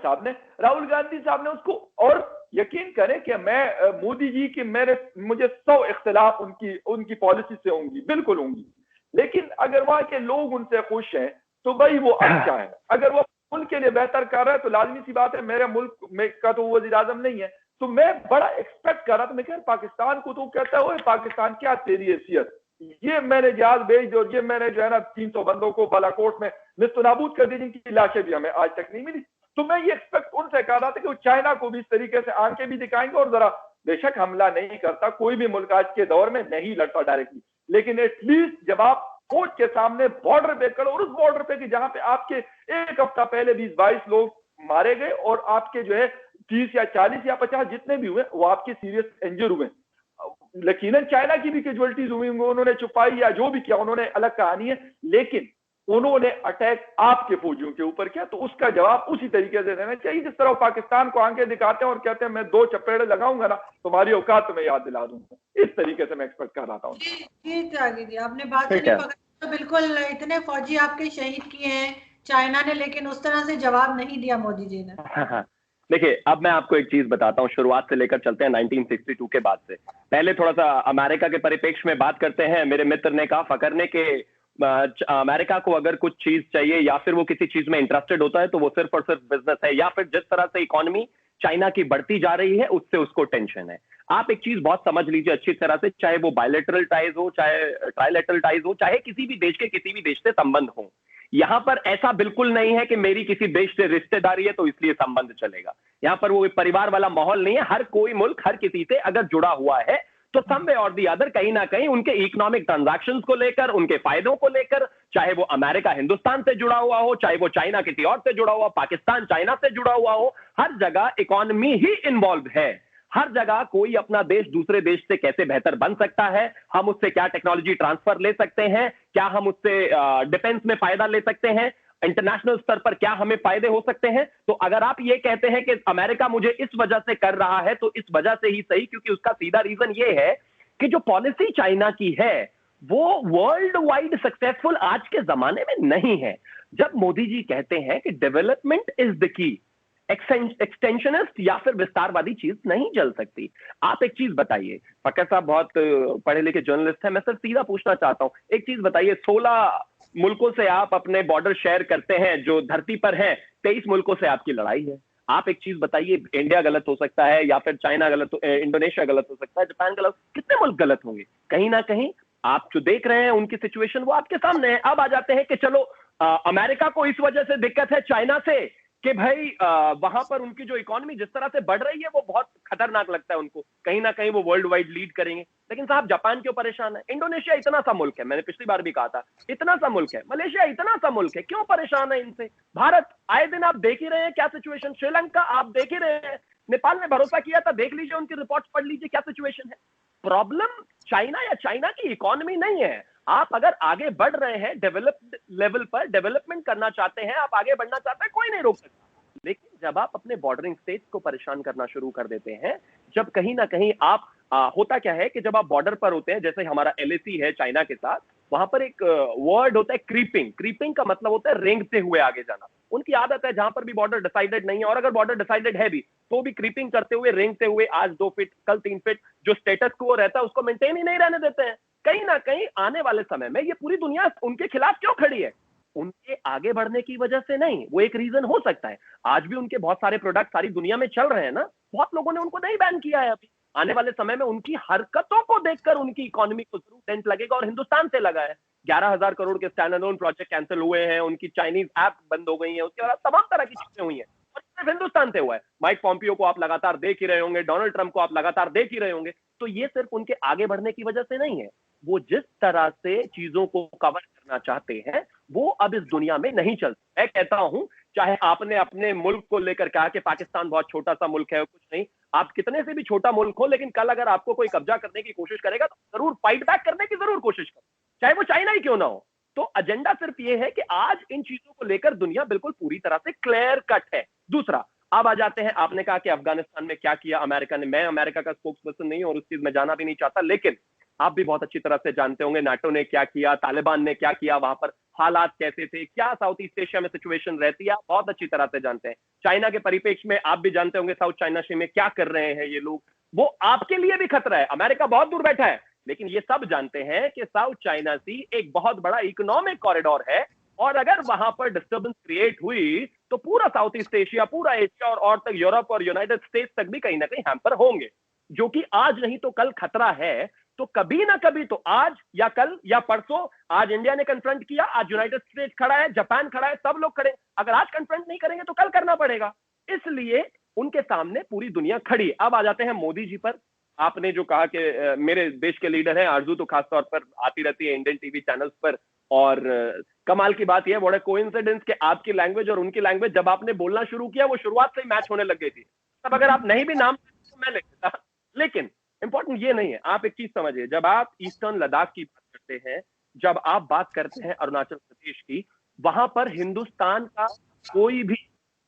साहब ने उसको, और यकीन करें कि मैं मोदी जी की मुझे 100 इख्तिलाफ उनकी पॉलिसी से होंगी, बिल्कुल होंगी, लेकिन अगर वहां के लोग उनसे खुश हैं तो भाई वो अच्छा है। अगर वो मुल्क के लिए बेहतर कर रहा है तो लाजमी सी बात है, मेरे मुल्क में का तो वजीर आजम नहीं है, तो मैं बड़ा एक्सपेक्ट कर रहा था। मैं कह पाकिस्तान को तो कहता है पाकिस्तान क्या तेरी हैसियत, ये मैंने जहाज भेज दो, ये मैंने जो है ना 300 बंदों को बालाकोट में निस्तनाबूद कर दी, जिनकी लाशें भी हमें आज तक नहीं मिली। तो मैं ये एक्सपेक्ट उनसे कर रहा था कि वो चाइना को भी इस तरीके से आंखें भी दिखाएंगे, और जरा, बेशक हमला नहीं करता कोई भी मुल्क आज के दौर में, नहीं लड़ता डायरेक्टली, लेकिन एटलीस्ट जब आप फौज के सामने बॉर्डर पे खड़े, और उस बॉर्डर पे कि जहां पे आपके एक हफ्ता पहले 20-22 लोग मारे गए, और आपके जो है 30 या 40 या 50 जितने भी हुए वो आपके सीरियस इंजर हुए। यकीनन चाइना की भी कैजुअलिटीज हुई, उन्होंने छुपाई या जो भी किया, उन्होंने अलग कहानी है, लेकिन उन्होंने अटैक आपके फौजियों के ऊपर किया, तो उसका जवाब उसी तरीके से देना चाहिए जिस तरह पाकिस्तान को आंखें दिखाते हैं और कहते हैं मैं 2 चपेड़े लगाऊंगा ना तुम्हारी औकात तुम्हें याद दिला दूंगा। इस तरीके से मैं एक्सपेक्ट कर रहा था। जी त्यागी जी, आपने बात सुनी, तो बिल्कुल इतने फौजी आपके शहीद किए हैं चाइना ने, लेकिन उस तरह से जवाब नहीं दिया मोदी जी ने। देखिए, अब मैं आपको एक चीज बताता हूँ, शुरुआत से लेकर चलते हैं 1962 के बाद से। पहले थोड़ा सा अमेरिका के परिप्रेक्ष्य में बात करते हैं। मेरे मित्र ने कहा फकर ने कि अमेरिका को अगर कुछ चीज चाहिए या फिर वो किसी चीज में इंटरेस्टेड होता है तो वो सिर्फ और सिर्फ बिजनेस है, या फिर जिस तरह से इकोनॉमी चाइना की बढ़ती जा रही है उससे उसको टेंशन है। आप एक चीज बहुत समझ लीजिए अच्छी तरह से, चाहे वो बायलैटरल टाइज हो, चाहे ट्राइलैटरल टाइज हो, चाहे किसी भी देश के किसी भी देश से संबंध हो, यहां पर ऐसा बिल्कुल नहीं है कि मेरी किसी देश से रिश्तेदारी है तो इसलिए संबंध चलेगा। यहां पर वो परिवार वाला माहौल नहीं है। हर कोई मुल्क हर किसी से अगर जुड़ा हुआ है तो सम वे और दी अदर कहीं ना कहीं उनके इकोनॉमिक ट्रांजैक्शंस को लेकर, उनके फायदों को लेकर, चाहे वो अमेरिका हिंदुस्तान से जुड़ा हुआ हो, चाहे वो चाइना किसी और से जुड़ा हुआ, पाकिस्तान चाइना से जुड़ा हुआ हो, हर जगह इकोनॉमी ही इन्वॉल्व है। हर जगह कोई अपना देश दूसरे देश से कैसे बेहतर बन सकता है, हम उससे क्या टेक्नोलॉजी ट्रांसफर ले सकते हैं, क्या हम उससे डिफेंस में फायदा ले सकते हैं, इंटरनेशनल स्तर पर क्या हमें फायदे हो सकते हैं। तो अगर आप ये कहते हैं कि अमेरिका मुझे इस वजह से कर रहा है तो इस वजह से ही सही, क्योंकि उसका सीधा रीजन ये है कि जो पॉलिसी चाइना की है वो वर्ल्ड वाइड सक्सेसफुल आज के जमाने में नहीं है। जब मोदी जी कहते हैं कि डेवलपमेंट इज द की, एक्सटेंशनिस्ट या फिर विस्तारवादी चीज नहीं चल सकती। आप एक चीज बताइए, फकर साहब बहुत पढ़े लिखे जर्नलिस्ट हैं, मैं सिर्फ सीधा पूछना चाहता हूं, एक चीज बताइए, 16 मुल्कों से आप अपने बॉर्डर शेयर करते हैं जो धरती पर है, 23 मुल्कों से आपकी लड़ाई है। आप एक चीज बताइए, इंडिया गलत हो सकता है या फिर चाइना गलत, इंडोनेशिया गलत हो सकता है, जापान गलत, कितने मुल्क गलत होंगे? कहीं ना कहीं आप जो देख रहे हैं उनकी सिचुएशन वो आपके सामने है। अब आ जाते हैं कि चलो अमेरिका को इस वजह से दिक्कत है चाइना से कि भाई वहां पर उनकी जो इकोनॉमी जिस तरह से बढ़ रही है वो बहुत खतरनाक लगता है उनको, कहीं ना कहीं वो वर्ल्ड वाइड लीड करेंगे। लेकिन साहब जापान क्यों परेशान है? इंडोनेशिया इतना सा मुल्क है, मैंने पिछली बार भी कहा था, इतना सा मुल्क है। मलेशिया इतना सा मुल्क है, क्यों परेशान है इनसे? भारत आए दिन आप देख ही रहे हैं क्या सिचुएशन, श्रीलंका आप देख ही रहे हैं, नेपाल ने भरोसा किया था, देख लीजिए उनकी रिपोर्ट्स पढ़ लीजिए क्या सिचुएशन है। प्रॉब्लम चाइना या चाइना की इकोनॉमी नहीं है। आप अगर आगे बढ़ रहे हैं, डेवलप्ड लेवल पर डेवलपमेंट करना चाहते हैं, आप आगे बढ़ना चाहते हैं, कोई नहीं रोक सकता। लेकिन जब आप अपने बॉर्डरिंग स्टेट्स को परेशान करना शुरू कर देते हैं, जब कहीं ना कहीं आप होता क्या है कि जब आप बॉर्डर पर होते हैं, जैसे हमारा एलएसी है चाइना के साथ, वहां पर एक वर्ड होता है क्रीपिंग। क्रीपिंग का मतलब होता है रेंगते हुए आगे जाना। उनकी आदत है जहां पर भी बॉर्डर डिसाइडेड नहीं है, और अगर बॉर्डर डिसाइडेड है भी तो भी क्रीपिंग करते हुए, रेंगते हुए, आज 2 फीट कल 3 फीट जो स्टेटस को रहता है उसको मेंटेन ही नहीं रहने देते हैं। कहीं ना कहीं आने वाले समय में ये पूरी दुनिया उनके खिलाफ क्यों खड़ी है? उनके आगे बढ़ने की वजह से नहीं, वो एक रीजन हो सकता है। आज भी उनके बहुत सारे प्रोडक्ट सारी दुनिया में चल रहे हैं ना, बहुत लोगों ने उनको नहीं बैन किया है अभी। आने वाले समय में उनकी हरकतों को देखकर उनकी इकोनॉमी को जरूर डेंट लगेगा, और हिंदुस्तान से लगा है। 11,000 करोड़ के स्टैंड अलोन प्रोजेक्ट कैंसिल हुए हैं, उनकी चाइनीज ऐप बंद हो गई है, उसके बाद तमाम तरह की चीजें हुई हैं, और सिर्फ हिंदुस्तान से हुआ है। माइक पॉम्पियो को आप लगातार देख ही रहे होंगे, डोनाल्ड ट्रंप को आप लगातार देख ही रहे होंगे। तो ये सिर्फ उनके आगे बढ़ने की वजह से नहीं है, वो जिस तरह से चीजों को कवर करना चाहते हैं वो अब इस दुनिया में नहीं चलता। मैं कहता हूं, चाहे आपने अपने मुल्क को लेकर कहा कि पाकिस्तान बहुत छोटा सा मुल्क है, कुछ नहीं, आप कितने से भी छोटा मुल्क हो, लेकिन कल अगर आपको कोई कब्जा करने की कोशिश करेगा तो जरूर फाइट बैक करने की जरूर कोशिश करो, चाहे वो चाइना ही क्यों ना हो। तो एजेंडा सिर्फ ये है कि आज इन चीजों को लेकर दुनिया बिल्कुल पूरी तरह से क्लियर कट है। दूसरा, अब आ जाते हैं, आपने कहा कि अफगानिस्तान में क्या किया अमेरिका ने। मैं अमेरिका का स्पोक्स पर्सन नहीं हूं और उस चीज में जाना भी नहीं चाहता, लेकिन आप भी बहुत अच्छी तरह से जानते होंगे नाटो ने क्या किया, तालिबान ने क्या किया, वहां पर हालात कैसे थे, क्या साउथ ईस्ट एशिया में सिचुएशन रहती है, आप बहुत अच्छी तरह से जानते हैं। चाइना के परिप्रेक्ष्य में आप भी जानते होंगे साउथ चाइना सी में क्या कर रहे हैं ये लोग, वो आपके लिए भी खतरा है। अमेरिका बहुत दूर बैठा है, लेकिन ये सब जानते हैं कि साउथ चाइना सी एक बहुत बड़ा इकोनॉमिक कॉरिडोर है, और अगर वहां पर डिस्टर्बेंस क्रिएट हुई तो पूरा साउथ ईस्ट एशिया, पूरा एशिया और तक यूरोप और यूनाइटेड स्टेट्स तक भी कहीं ना कहीं हैम्पर होंगे, जो कि आज नहीं तो कल खतरा है। तो कभी ना कभी तो आज या कल या परसों, आज इंडिया ने कन्फ्रंट किया, आज यूनाइटेड स्टेट्स खड़ा है, जापान खड़ा है, सब लोग खड़े। अगर आज कन्फ्रंट नहीं करेंगे तो कल करना पड़ेगा, इसलिए उनके सामने पूरी दुनिया खड़ी है। अब आ जाते हैं मोदी जी पर। आपने जो कहा कि मेरे देश के लीडर हैं, आरजू तो खासतौर पर आती रहती है इंडियन टीवी चैनल्स पर, और कमाल की बात यह बड़ा कोइंसिडेंस कि आपकी लैंग्वेज और उनकी लैंग्वेज जब आपने बोलना शुरू किया वो शुरुआत से ही मैच होने लग गई थी। तब अगर आप नहीं भी नाम तो मैं ले लेता, लेकिन इंपॉर्टेंट ये नहीं है। आप एक चीज समझिए, जब आप ईस्टर्न लद्दाख की बात करते हैं, जब आप बात करते हैं अरुणाचल प्रदेश की, वहां पर हिंदुस्तान का कोई भी,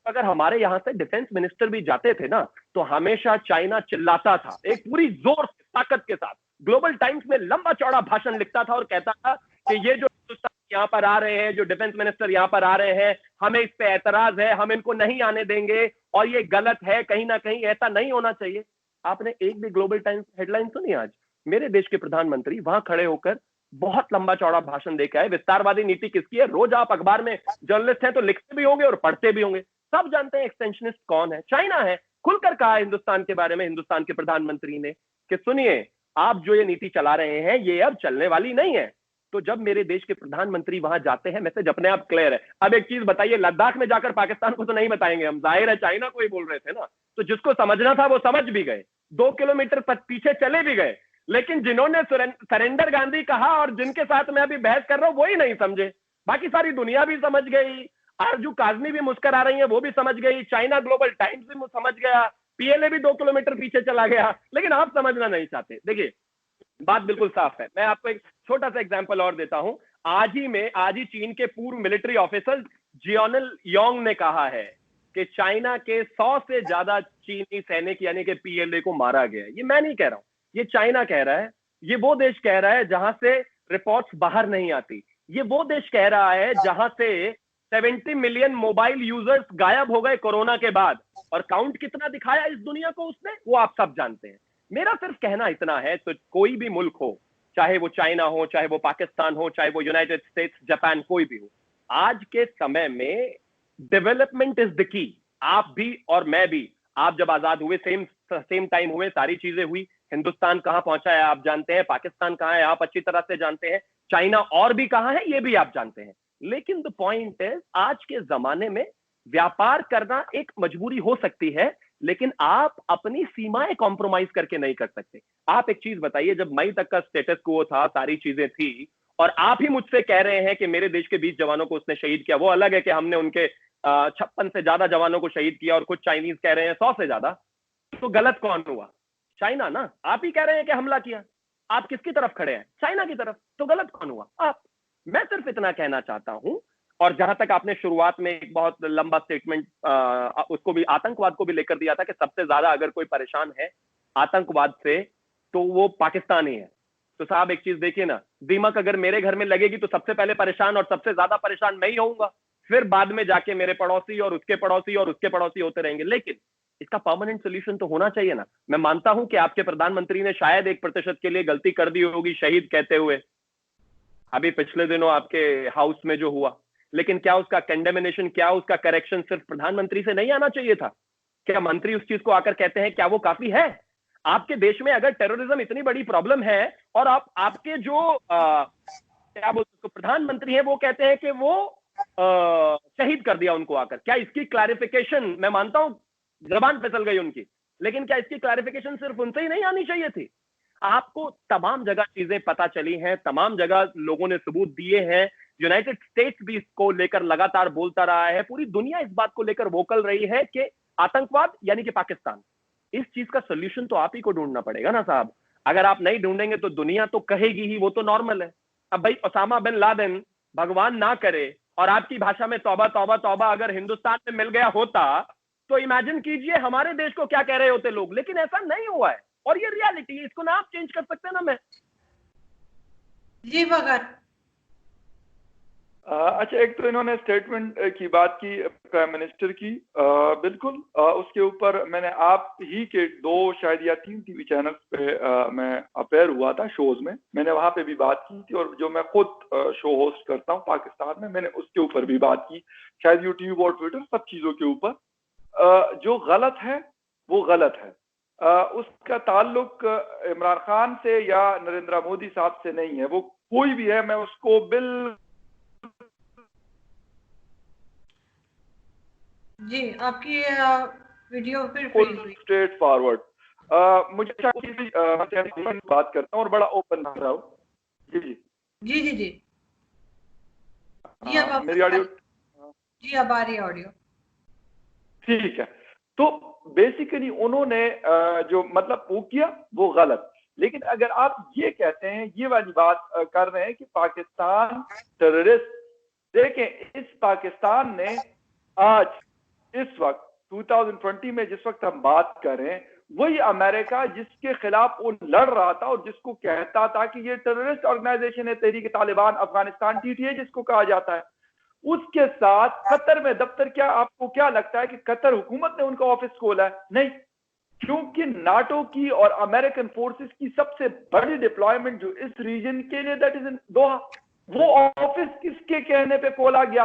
अगर हमारे यहां से डिफेंस मिनिस्टर भी जाते थे ना, तो हमेशा चाइना चिल्लाता था, एक पूरी जोर से ताकत के साथ ग्लोबल टाइम्स में लंबा चौड़ा भाषण लिखता था और कहता था कि ये जो हिंदुस्तान यहाँ पर आ रहे हैं, जो डिफेंस मिनिस्टर यहाँ पर आ रहे हैं, हमें इस पे एतराज है, हम इनको नहीं आने देंगे और ये गलत है, कहीं ना कहीं ऐसा नहीं होना चाहिए। आपने एक भी ग्लोबल टाइम्स हेडलाइन सुनी आज? मेरे देश के प्रधानमंत्री वहां खड़े होकर बहुत लंबा चौड़ा भाषण देके आए। विस्तारवादी नीति किसकी है? रोज आप अखबार में, जर्नलिस्ट हैं तो लिखते भी होंगे और पढ़ते भी होंगे, सब जानते हैं एक्सटेंशनिस्ट कौन है, चाइना है। खुलकर कहा हिंदुस्तान के बारे में हिंदुस्तान के प्रधानमंत्री ने कि सुनिए, आप जो ये नीति चला रहे हैं ये अब चलने वाली नहीं है। तो जब मेरे देश के प्रधानमंत्री वहां जाते हैं, मैसेज अपने आप क्लियर है। अब एक चीज बताइए, लद्दाख में जाकर पाकिस्तान को तो नहीं बताएंगे हम, जाहिर है चाइना को ही बोल रहे थे ना, तो जिसको समझना था वो समझ भी गए, 2 किलोमीटर पीछे चले भी गए। लेकिन जिन्होंने सरेंडर गांधी कहा और जिनके साथ मैं अभी बहस कर रहा हूं, वही नहीं समझे। बाकी सारी दुनिया भी समझ गई, आरजू काजमी भी मुस्कुरा रही है, वो भी समझ गई, चाइना ग्लोबल टाइम्स भी समझ गया, पीएलए भी 2 किलोमीटर पीछे चला गया, लेकिन आप समझना नहीं चाहते। देखिए, बात बिल्कुल साफ है। मैं आपको एक छोटा सा एग्जांपल और देता हूं। आज ही चीन के पूर्व मिलिट्री ऑफिसर जियोनल योंग ने कहा है कि चाइना के 100 से ज्यादा चीनी सैनिक यानी कि पीएलए को मारा गया है। ये मैं नहीं कह रहा हूं, ये चाइना कह रहा है, ये वो देश कह रहा है जहां से रिपोर्ट्स बाहर नहीं आती, ये वो देश कह रहा है जहां से 70 मिलियन मोबाइल यूजर्स गायब हो गए कोरोना के बाद, और काउंट कितना दिखाया इस दुनिया को उसने, वो आप सब जानते हैं। मेरा सिर्फ कहना इतना है, तो कोई भी मुल्क हो, चाहे वो चाइना हो, चाहे वो पाकिस्तान हो, चाहे वो यूनाइटेड स्टेट्स, जापान, कोई भी हो, आज के समय में डेवलपमेंट इज द की। आप भी और मैं भी, आप जब आजाद हुए सेम टाइम हुए, सारी चीजें हुई। हिंदुस्तान कहां पहुंचा है आप जानते हैं, पाकिस्तान कहां है आप अच्छी तरह से जानते हैं, चाइना और भी कहां है ये भी आप जानते हैं। लेकिन द पॉइंट इज, आज के जमाने में व्यापार करना एक मजबूरी हो सकती है, लेकिन आप अपनी सीमाएं कॉम्प्रोमाइज करके नहीं कर सकते। आप एक चीज बताइए, जब मई तक का स्टेटस क्वो था, सारी चीजें थी, और आप ही मुझसे कह रहे हैं कि मेरे देश के 20 जवानों को उसने शहीद किया, वो अलग है कि हमने उनके 56 से ज्यादा जवानों को शहीद किया, और कुछ चाइनीज कह रहे हैं 100 से ज्यादा, तो गलत कौन हुआ? चाइना ना। आप ही कह रहे हैं कि हमला किया, आप किसकी तरफ खड़े हैं? चाइना की तरफ, तो गलत कौन हुआ? आप। मैं सिर्फ इतना कहना चाहता हूं। और जहां तक आपने शुरुआत में एक बहुत लंबा स्टेटमेंट उसको भी, आतंकवाद को भी लेकर दिया था कि सबसे ज्यादा अगर कोई परेशान है आतंकवाद से तो वो पाकिस्तान ही है। तो साहब एक चीज देखिए ना, दीमक अगर मेरे घर में लगेगी तो सबसे पहले परेशान और सबसे ज्यादा परेशान मैं ही होऊंगा, फिर बाद में जाके मेरे पड़ोसी और उसके पड़ोसी और उसके पड़ोसी होते रहेंगे। लेकिन इसका परमानेंट सोल्यूशन तो होना चाहिए ना। मैं मानता हूं कि आपके प्रधानमंत्री ने शायद 1% के लिए गलती कर दी होगी शहीद कहते हुए, अभी पिछले दिनों आपके हाउस में जो हुआ, लेकिन क्या उसका कंडेमिनेशन, क्या उसका करेक्शन सिर्फ प्रधानमंत्री से नहीं आना चाहिए था? क्या मंत्री उस चीज को आकर कहते हैं, क्या वो काफी है? आपके देश में अगर टेररिज्म इतनी बड़ी प्रॉब्लम है और आपके जो क्या बोलते प्रधानमंत्री है वो कहते हैं कि वो शहीद कर दिया उनको आकर, क्या इसकी क्लैरिफिकेशन, मैं मानता हूं जबान फिसल गई उनकी, लेकिन क्या इसकी क्लैरिफिकेशन सिर्फ उनसे ही नहीं आनी चाहिए थी? आपको तमाम जगह चीजें पता चली हैं, तमाम जगह लोगों ने सबूत दिए हैं, यूनाइटेड स्टेट्स भी इसको लेकर लगातार बोलता रहा है, पूरी दुनिया इस बात को लेकर वोकल रही है कि आतंकवाद यानी कि पाकिस्तान, इस चीज का सोल्यूशन तो आप ही को ढूंढना पड़ेगा ना साहब। अगर आप नहीं ढूंढेंगे तो दुनिया तो कहेगी ही वो तो नॉर्मल है। अब भाई ओसामा बिन लादेन भगवान ना करे और आपकी भाषा में तौबा तौबा तौबा अगर हिंदुस्तान में मिल गया होता तो इमेजिन कीजिए हमारे देश को क्या कह रहे होते लोग, लेकिन ऐसा नहीं हुआ है और ये रियलिटी है, इसको ना आप चेंज कर सकते हैं ना मैं। जी भगत। अच्छा, एक तो इन्होंने स्टेटमेंट की बात की प्राइम मिनिस्टर की, बिल्कुल उसके ऊपर मैंने आप ही के 2 शायद या 3 टीवी चैनल्स पे मैं अपेयर हुआ था शोज में, मैंने वहां पे भी बात की थी, और जो मैं खुद शो होस्ट करता हूं पाकिस्तान में, मैंने उसके ऊपर भी बात की, शायद यूट्यूब और ट्विटर सब चीजों के ऊपर। जो गलत है वो गलत है, उसका ताल्लुक इमरान खान से या नरेंद्र मोदी साहब से नहीं है, वो कोई भी है, मैं उसको जी आपकी वीडियो फिर स्ट्रेट फॉरवर्ड। मुझे बात करता हूँ और बड़ा ओपन कर रहा हूँ। जी जी जी जी जी जी अब मेरी ऑडियो, जी अब आ रही है ऑडियो। ठीक है। तो बेसिकली उन्होंने जो मतलब वो किया वो गलत, लेकिन अगर आप ये कहते हैं, ये वाली बात कर रहे हैं कि पाकिस्तान टेररिस्ट, देखें इस पाकिस्तान ने आज इस वक्त 2020 में जिस वक्त हम बात करें, वही अमेरिका जिसके खिलाफ वो लड़ रहा था और जिसको कहता था कि ये टेररिस्ट ऑर्गेनाइजेशन है तहरीक तालिबान अफगानिस्तान, टीटीए जिसको कहा जाता है, उसके साथ कतर में दफ्तर, क्या आपको क्या लगता है कि कतर हुकूमत ने उनका ऑफिस खोला है? नहीं, क्योंकि नाटो की और अमेरिकन फोर्सेस की सबसे बड़ी डिप्लॉयमेंट जो इस रीजन के लिए, दैट इज इन दोहा, वो ऑफिस किसके कहने पे खोला गया?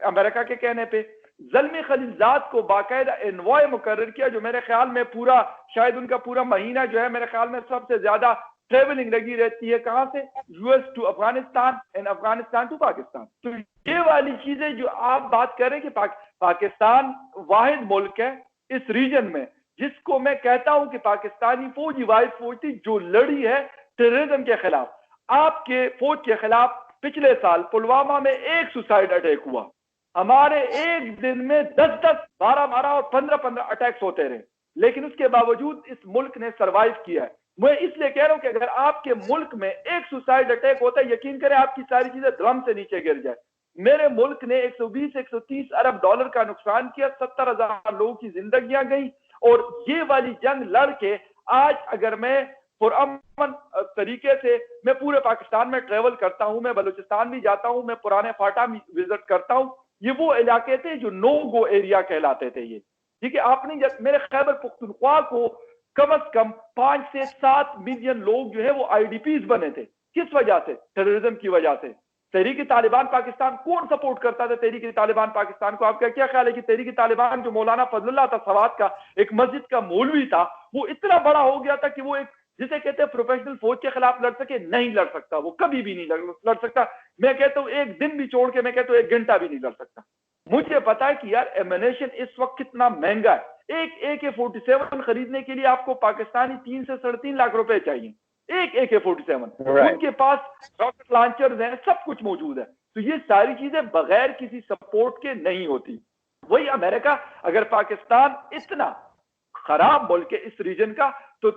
अमेरिका के कहने पे। ज़ल्मी खलीलजाद को बाकायदा एनवॉय मुकर्रर किया, जो मेरे ख्याल में पूरा, शायद उनका पूरा महीना जो है मेरे ख्याल में सबसे ज्यादा ट्रेवलिंग लगी रहती है, कहां से? US to Afghanistan and Afghanistan to Pakistan. तो ये वाली चीजें जो आप बात करें कि पाकिस्तान वाहिद मुल्क है इस रीजन में जिसको मैं कहता हूं कि पाकिस्तानी फौज वाहिद फौज थी जो लड़ी है टेररिज्म के खिलाफ। आपके फौज के खिलाफ पिछले साल पुलवामा में एक सुसाइड अटैक हुआ, हमारे एक दिन में 10-10, 12-12 और 15-15 अटैक्स होते रहे, लेकिन उसके बावजूद इस मुल्क ने सरवाइव किया है। मैं इसलिए कह रहा हूं कि अगर आपके मुल्क में एक सुसाइड अटैक होता है, यकीन करें आपकी सारी चीजें धड़म से नीचे गिर जाए। मेरे मुल्क ने 120-130 अरब डॉलर का नुकसान किया, 70,000 लोगों की जिंदगियां गई, और ये वाली जंग लड़ के आज अगर मैं पुरअमन तरीके से, मैं पूरे पाकिस्तान में ट्रेवल करता हूं, मैं बलूचिस्तान भी जाता हूं, मैं पुराने फाटा भी विजिट करता हूं, ये वो इलाके थे जो नो गो एरिया कहलाते थे ये, ठीक है। आपने मेरे खैबर पुख्तनख्वा को कम से कम 5 से 7 मिलियन लोग जो है वो आईडीपीज बने थे, किस वजह से? टेररिज्म की वजह से। तहरीक तालिबान पाकिस्तान कौन सपोर्ट करता था? तहरीक तालिबान पाकिस्तान को आपका क्या ख्याल है कि तहरीक तालिबान जो मौलाना फजलुल्लाह था सवात का, एक मस्जिद का मौलवी था, वो इतना बड़ा हो गया था कि वो एक जिसे कहते हैं प्रोफेशनल फौज के खिलाफ लड़ सके? नहीं लड़ सकता, वो कभी भी नहीं लड़ सकता। मैं कहता हूं एक दिन भी छोड़ के, मैं कहता हूं 1 घंटा भी नहीं लड़ सकता। मुझे पता है कि यार एमिनेशन इस वक्त कितना महंगा है। एक AK-47 खरीदने के लिए आपको पाकिस्तानी 3 से 3.5 लाख रुपए चाहिए, एक AK-47। उनके पास रॉकेट लॉन्चर्स हैं, सब कुछ मौजूद है। तो ये सारी चीजें बगैर किसी सपोर्ट के नहीं होती। वही अमेरिका, अगर पाकिस्तान इतना खराब मुल्क है इस रीजन का, तो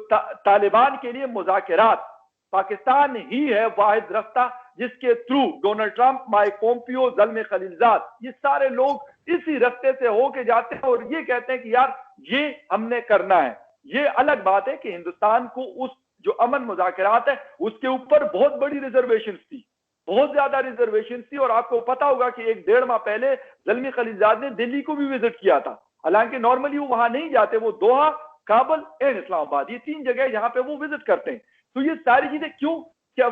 तालिबान के लिए मुज़ाकरात, पाकिस्तान ही है वाहिद रास्ता जिसके through Donald Trump, Mike Pompeo, Zalmi Khalilzad, ये सारे लोग इसी रास्ते से होके जाते हैं और ये कहते हैं कि यार ये हमने करना है। ये अलग बात है कि हिंदुस्तान को उस जो अमन मुज़ाकरात है उसके ऊपर बहुत बड़ी रिजर्वेशन थी, बहुत ज्यादा रिजर्वेशन थी, और आपको पता होगा कि 1-1.5 माह पहले ज़ल्मी खलीलजाद ने दिल्ली को भी विजिट किया था। हालांकि नॉर्मली वो वहां नहीं जाते, वो दोहा, काबुल एंड इस्लामाबाद, ये 3 जगह जहां पे वो विजिट करते हैं। तो ये सारी चीजें क्यों? क्या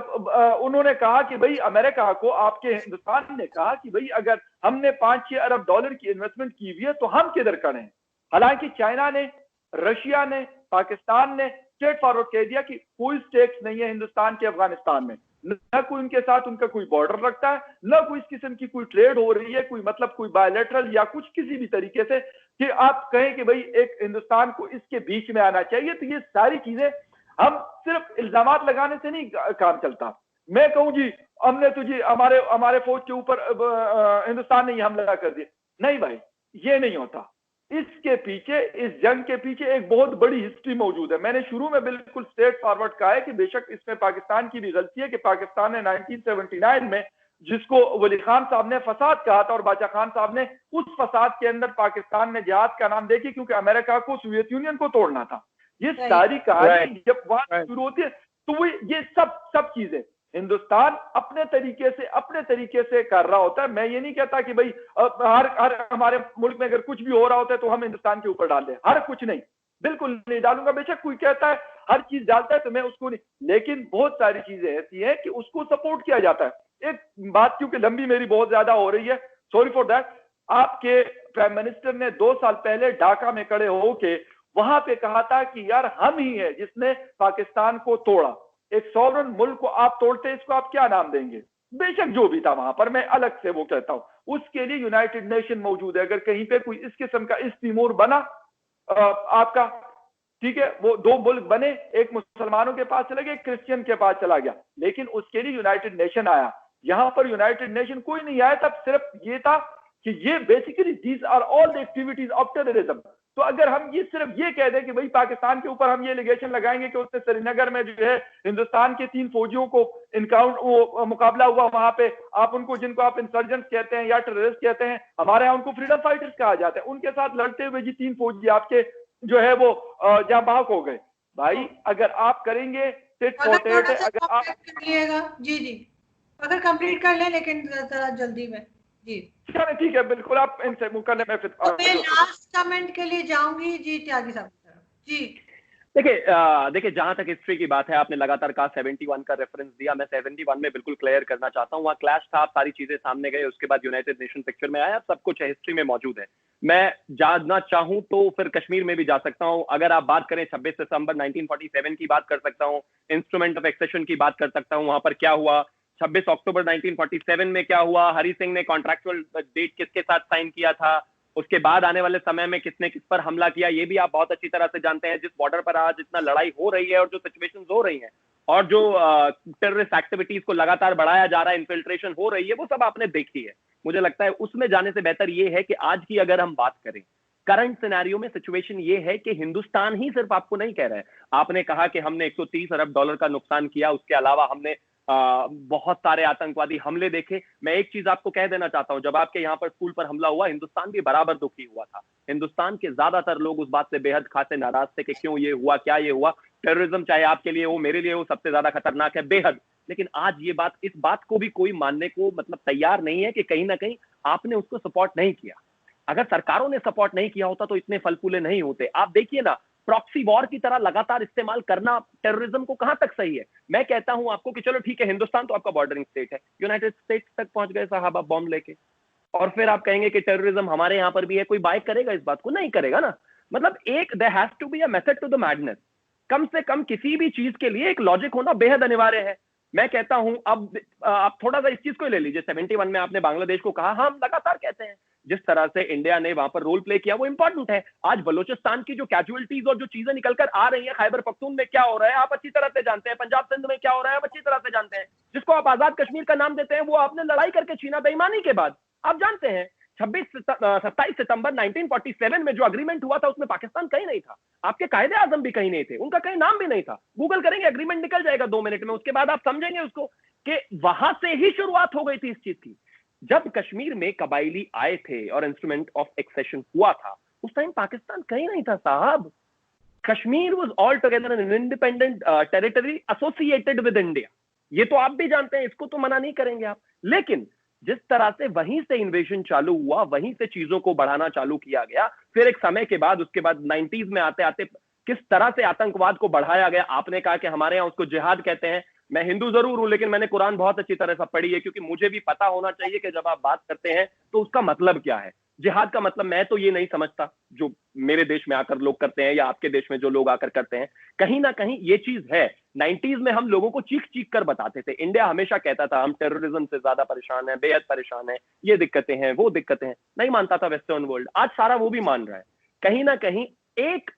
उन्होंने कहा कि भाई अमेरिका को, आपके हिंदुस्तान ने कहा कि भाई अगर हमने 5-6 अरब डॉलर की इन्वेस्टमेंट की हुई है तो हम किधर करें? हालांकि चाइना ने, रशिया ने, पाकिस्तान ने स्ट्रेट फॉरवर्ड कह दिया कि कोई स्टेक्स नहीं है हिंदुस्तान के अफगानिस्तान में, न कोई उनके साथ उनका कोई बॉर्डर रखता है, न कोई इस किस्म की कोई ट्रेड हो रही है, कोई मतलब कोई बायलैटरल या कुछ किसी भी तरीके से कि आप कहें कि भाई एक हिंदुस्तान को इसके बीच में आना चाहिए। तो ये सारी चीजें, हम सिर्फ इल्जामात लगाने से नहीं काम चलता। मैं कहूं जी हमने तुझे हमारे फौज के ऊपर हिंदुस्तान ने ही हमला कर दिया, नहीं भाई, ये नहीं होता। इसके पीछे, इस जंग के पीछे एक बहुत बड़ी हिस्ट्री मौजूद है। मैंने शुरू में बिल्कुल स्ट्रेट फॉरवर्ड कहा है कि बेशक इसमें पाकिस्तान की भी गलती है कि पाकिस्तान ने 1979 में जिसको वली खान साहब ने फसाद कहा था और बादशाह खान साहब ने उस फसाद के अंदर पाकिस्तान ने जिहाद का नाम देखी, क्योंकि अमेरिका को सोवियत यूनियन को तोड़ना था। ये सारी कहानी जब वहां शुरू होती है तो वो ये सब चीजें हिंदुस्तान अपने तरीके से कर रहा होता है। मैं ये नहीं कहता कि भाई हर हमारे मुल्क में अगर कुछ भी हो रहा होता है तो हम हिंदुस्तान के ऊपर डाल दें, हर कुछ नहीं, बिल्कुल नहीं डालूंगा। बेशक कोई कहता है हर चीज डालता है तो मैं उसको नहीं, लेकिन बहुत सारी चीजें ऐसी हैं कि उसको सपोर्ट किया जाता है। एक बात क्योंकि लंबी मेरी बहुत ज्यादा हो रही है, सॉरी फॉर दैट। आपके प्राइम मिनिस्टर ने 2 साल पहले ढाका में खड़े होके वहां पे कहा था कि यार हम ही है जिसने पाकिस्तान को तोड़ा। एक सॉवरन मुल्क को आप तोड़ते, इसको आप क्या नाम देंगे? बेशक जो भी था वहां पर, मैं अलग से वो कहता हूं, उसके लिए यूनाइटेड नेशन मौजूद है। अगर कहीं पे कोई इस किस्म का इस तिमोर बना आपका, ठीक है, वो 2 मुल्क बने, एक मुसलमानों के पास चला गया, एक क्रिश्चियन के पास चला गया, लेकिन उसके लिए यूनाइटेड नेशन आया। यहां पर यूनाइटेड नेशन कोई नहीं आया, तब सिर्फ ये था कि ये basically these are all the activities of terrorism. तो अगर हम ये सिर्फ ये कह दें कि भाई पाकिस्तान के ऊपर हम ये एलिगेशन लगाएंगे कि उसने श्रीनगर में जो है हिंदुस्तान के 3 फौजियों को वो मुकाबला हुआ वहां पे, आप उनको, जिनको आप इंसर्जेंट्स कहते हैं या टेररिस्ट कहते हैं, हमारे यहाँ उनको फ्रीडम फाइटर्स कहा जाता है, उनके साथ लड़ते हुए जी 3 फौजी आपके जो है वो जहां बाहक हो गए। भाई अगर आप करेंगे अगर आप जी अगर कंप्लीट कर ले, लेकिन जल्दी में जी ठीक है, बिल्कुल आप इनसे मुकल्ले में फिर मैं लास्ट कमेंट के लिए जाऊंगी जी त्यागी साहब जी। देखिए जहां तक हिस्ट्री की बात है, आपने लगातार कहा 71 का रेफरेंस दिया, मैं 71 में बिल्कुल क्लियर करना चाहता हूँ, वहाँ क्लैश था, सारी चीजें सामने गए, उसके बाद यूनाइटेड नेशन पिक्चर में आया, सब कुछ हिस्ट्री में मौजूद है। मैं जानना चाहूं तो फिर कश्मीर में भी जा सकता हूं। अगर आप बात करें 26 दिसंबर 1947 की बात कर सकता हूं, इंस्ट्रूमेंट ऑफ एक्सेशन की बात कर सकता हूं, वहां पर क्या हुआ, 26 अक्टूबर 1947 में क्या हुआ, हरि सिंह ने कॉन्ट्रैक्चुअल डेट किसके साथ साइन किया था, उसके बाद आने वाले समय में किसने किस पर हमला किया, ये भी आप बहुत अच्छी तरह से जानते हैं। जिस बॉर्डर पर आज इतना लड़ाई हो रही है और जो सिचुएशंस हो रही हैं और जो टेररिस्ट एक्टिविटीज को लगातार बढ़ाया जा रहा है, इन्फिल्ट्रेशन हो रही है, वो सब आपने देखी है। मुझे लगता है उसमें जाने से बेहतर ये है कि आज की अगर हम बात करें, करंट सिनेरियो में सिचुएशन ये है कि हिंदुस्तान ही सिर्फ आपको नहीं कह रहा है। आपने कहा कि हमने 130 अरब डॉलर का नुकसान किया, उसके अलावा हमने बहुत सारे आतंकवादी हमले देखे। मैं एक चीज आपको कह देना चाहता हूं, जब आपके यहाँ पर स्कूल पर हमला हुआ, हिंदुस्तान भी बराबर दुखी हुआ था। हिंदुस्तान के ज्यादातर लोग उस बात से बेहद खासे नाराज थे कि क्यों ये हुआ, क्या ये हुआ। टेररिज्म चाहे आपके लिए हो, मेरे लिए हो, सबसे ज्यादा खतरनाक है बेहद। लेकिन आज ये बात, इस बात को भी कोई मानने को मतलब तैयार नहीं है कि कहीं ना कहीं आपने उसको सपोर्ट नहीं किया। अगर सरकारों ने सपोर्ट नहीं किया होता तो इतने फल फूले नहीं होते। आप देखिए ना, प्रॉक्सी वॉर की तरह लगातार इस्तेमाल करना टेररिज्म को कहां तक सही है। मैं कहता हूं आपको कि चलो ठीक है, हिंदुस्तान तो आपका बॉर्डरिंग स्टेट है, यूनाइटेड स्टेट्स तक पहुंच गए साहब आप बॉम्ब लेके, और फिर आप कहेंगे कि टेररिज्म हमारे यहां पर भी है। कोई बाय करेगा इस बात को? नहीं करेगा ना। मतलब एक there has to be a method to the madness. कम से कम किसी भी चीज के लिए एक लॉजिक होना बेहद अनिवार्य है। मैं कहता हूं, अब आप थोड़ा सा इस चीज को ले लीजिए। 71 में आपने बांग्लादेश को कहा, हम लगातार कहते हैं जिस तरह से इंडिया ने वहां पर रोल प्ले किया वो इंपॉर्टेंट है। आज बलोचिस्तान की जो कैजुअलिटीज और जो चीजें निकलकर आ रही हैं, खैबर पख्तून में क्या हो रहा है आप अच्छी तरह से जानते हैं, पंजाब सिंध में क्या हो रहा है आप अच्छी तरह से जानते हैं। जिसको आप आजाद कश्मीर का नाम देते हैं वो आपने लड़ाई करके छीना बेईमानी के बाद, आप जानते हैं। 27 सितंबर 1947 में जो अग्रीमेंट हुआ था उसमें पाकिस्तान कहीं नहीं था, आपके कायदे आजम भी कहीं नहीं थे, उनका कहीं नाम भी नहीं था। गूगल करेंगे, अग्रीमेंट निकल जाएगा 2 मिनट में, उसके बाद आप समझेंगे उसको कि वहां से ही शुरुआत हो गई थी इस चीज की। जब कश्मीर में कबायली आए थे और इंस्ट्रूमेंट ऑफ एक्सेशन हुआ था, उस टाइम पाकिस्तान कहीं नहीं था साहब। Kashmir was all together an independent territory associated with India. ये तो आप भी जानते हैं, इसको तो मना नहीं करेंगे आप। लेकिन जिस तरह से वहीं से इन्वेजन चालू हुआ, वहीं से चीजों को बढ़ाना चालू किया गया, फिर एक समय के बाद, उसके बाद 90s में आते आते किस तरह से आतंकवाद को बढ़ाया गया। आपने कहा कि हमारे यहाँ उसको जिहाद कहते हैं। मैं हिंदू जरूर हूं, लेकिन मैंने कुरान बहुत अच्छी तरह से पढ़ी है, क्योंकि मुझे भी पता होना चाहिए कि जब आप बात करते हैं तो उसका मतलब क्या है। जिहाद का मतलब मैं तो ये नहीं समझता जो मेरे देश में आकर लोग करते हैं या आपके देश में जो लोग आकर करते हैं। कहीं ना कहीं ये चीज है। 90s में हम लोगों को चीख चीख कर बताते थे, इंडिया हमेशा कहता था हम टेररिज्म से ज्यादा परेशान है, बेहद परेशान है, ये दिक्कतें हैं, वो दिक्कतें हैं। नहीं मानता था वेस्टर्न वर्ल्ड, आज सारा वो भी मान रहा है। कहीं ना कहीं एक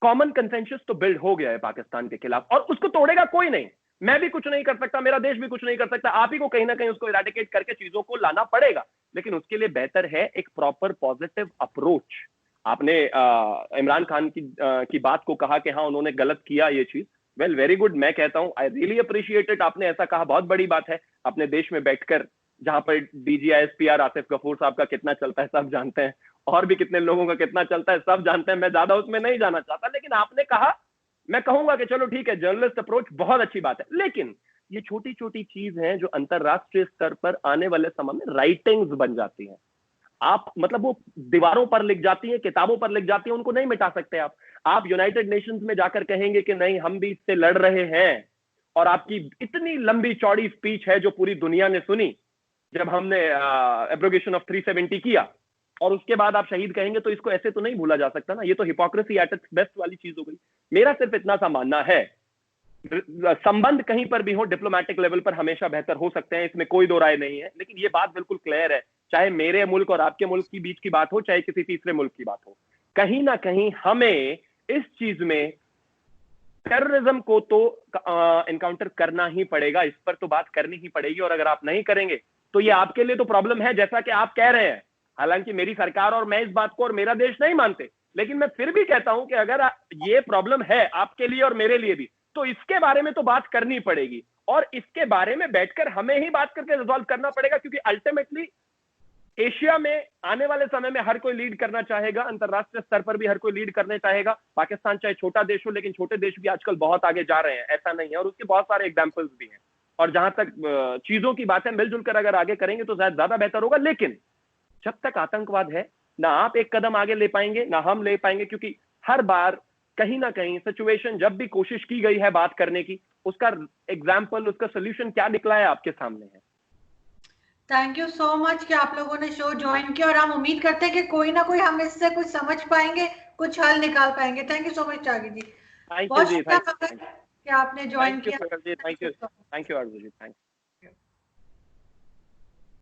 कॉमन कंसेंसस तो बिल्ड हो गया है पाकिस्तान के खिलाफ, और उसको तोड़ेगा कोई नहीं। मैं भी कुछ नहीं कर सकता, मेरा देश भी कुछ नहीं कर सकता, आप ही को कहीं ना कहीं उसको इरेडिकेट करके चीजों को लाना पड़ेगा। लेकिन उसके लिए बेहतर है एक प्रॉपर पॉजिटिव अप्रोच। आपने इमरान खान की बात को कहा कि हाँ उन्होंने गलत किया ये चीज, वेल वेरी गुड। मैं कहता हूं आई रियली अप्रिशिएट इट। आपने ऐसा कहा, बहुत बड़ी बात है अपने देश में बैठकर जहां पर DGISPR आसिफ गफूर साहब का कितना चलता है सब जानते हैं, और भी कितने लोगों का कितना चलता है सब जानते हैं, मैं ज्यादा उसमें नहीं जाना चाहता। लेकिन आपने कहा, मैं कहूंगा कि चलो ठीक है, जर्नलिस्ट अप्रोच बहुत अच्छी बात है, लेकिन ये छोटी छोटी चीज हैं जो अंतरराष्ट्रीय स्तर पर आने वाले समय में राइटिंग्स बन जाती हैं। आप मतलब वो दीवारों पर लिख जाती हैं, किताबों पर लिख जाती हैं, उनको नहीं मिटा सकते आप यूनाइटेड नेशंस में जाकर कहेंगे कि नहीं हम भी इससे लड़ रहे हैं, और आपकी इतनी लंबी चौड़ी स्पीच है जो पूरी दुनिया ने सुनी जब हमने एब्रोगेशन ऑफ 370 किया, और उसके बाद आप शहीद कहेंगे, तो इसको ऐसे तो नहीं भूला जा सकता ना। ये तो हिपोक्रेसी एट इट्स बेस्ट वाली चीज हो गई। मेरा सिर्फ इतना सा मानना है, संबंध कहीं पर भी हो डिप्लोमेटिक लेवल पर हमेशा बेहतर हो सकते हैं, इसमें कोई दो राय नहीं है, लेकिन ये बात बिल्कुल क्लियर है, चाहे मेरे मुल्क और आपके मुल्क की बीच की बात हो, चाहे किसी तीसरे मुल्क की बात हो, कहीं ना कहीं हमें इस चीज में टेररिज्म को तो एनकाउंटर करना ही पड़ेगा, इस पर तो बात करनी ही पड़ेगी। और अगर आप नहीं करेंगे तो ये आपके लिए तो प्रॉब्लम है, जैसा कि आप कह रहे हैं। हालांकि मेरी सरकार और मैं इस बात को और मेरा देश नहीं मानते, लेकिन मैं फिर भी कहता हूं कि अगर ये प्रॉब्लम है आपके लिए और मेरे लिए भी, तो इसके बारे में तो बात करनी पड़ेगी, और इसके बारे में बैठकर हमें ही बात करके रिजॉल्व करना पड़ेगा, क्योंकि अल्टीमेटली एशिया में आने वाले समय में हर कोई लीड करना चाहेगा, अंतरराष्ट्रीय स्तर पर भी हर कोई लीड करना चाहेगा। पाकिस्तान चाहे छोटा देश हो, लेकिन छोटे देश भी आजकल बहुत आगे जा रहे हैं, ऐसा नहीं है, और उसके बहुत सारे एग्जाम्पल्स भी हैं। और जहां तक चीजों की बात है, मिलजुल कर अगर आगे करेंगे तो ज्यादा बेहतर होगा। लेकिन जब तक आतंकवाद है, ना आप एक कदम आगे ले पाएंगे ना हम ले पाएंगे, क्योंकि हर बार कहीं ना कहीं सिचुएशन, जब भी कोशिश की गई है बात करने की, उसका एग्जाम्पल, उसका सोल्यूशन क्या निकला है आपके सामने है। थैंक यू सो मच कि आप लोगों ने शो ज्वाइन किया, और हम उम्मीद करते हैं कि कोई ना कोई हम इससे कुछ समझ पाएंगे, कुछ हल निकाल पाएंगे। Thank you so much Tyagi ji, बहुत शुक्रिया कि आपने ज्वाइन किया। Thank you Aarzoo ji, thank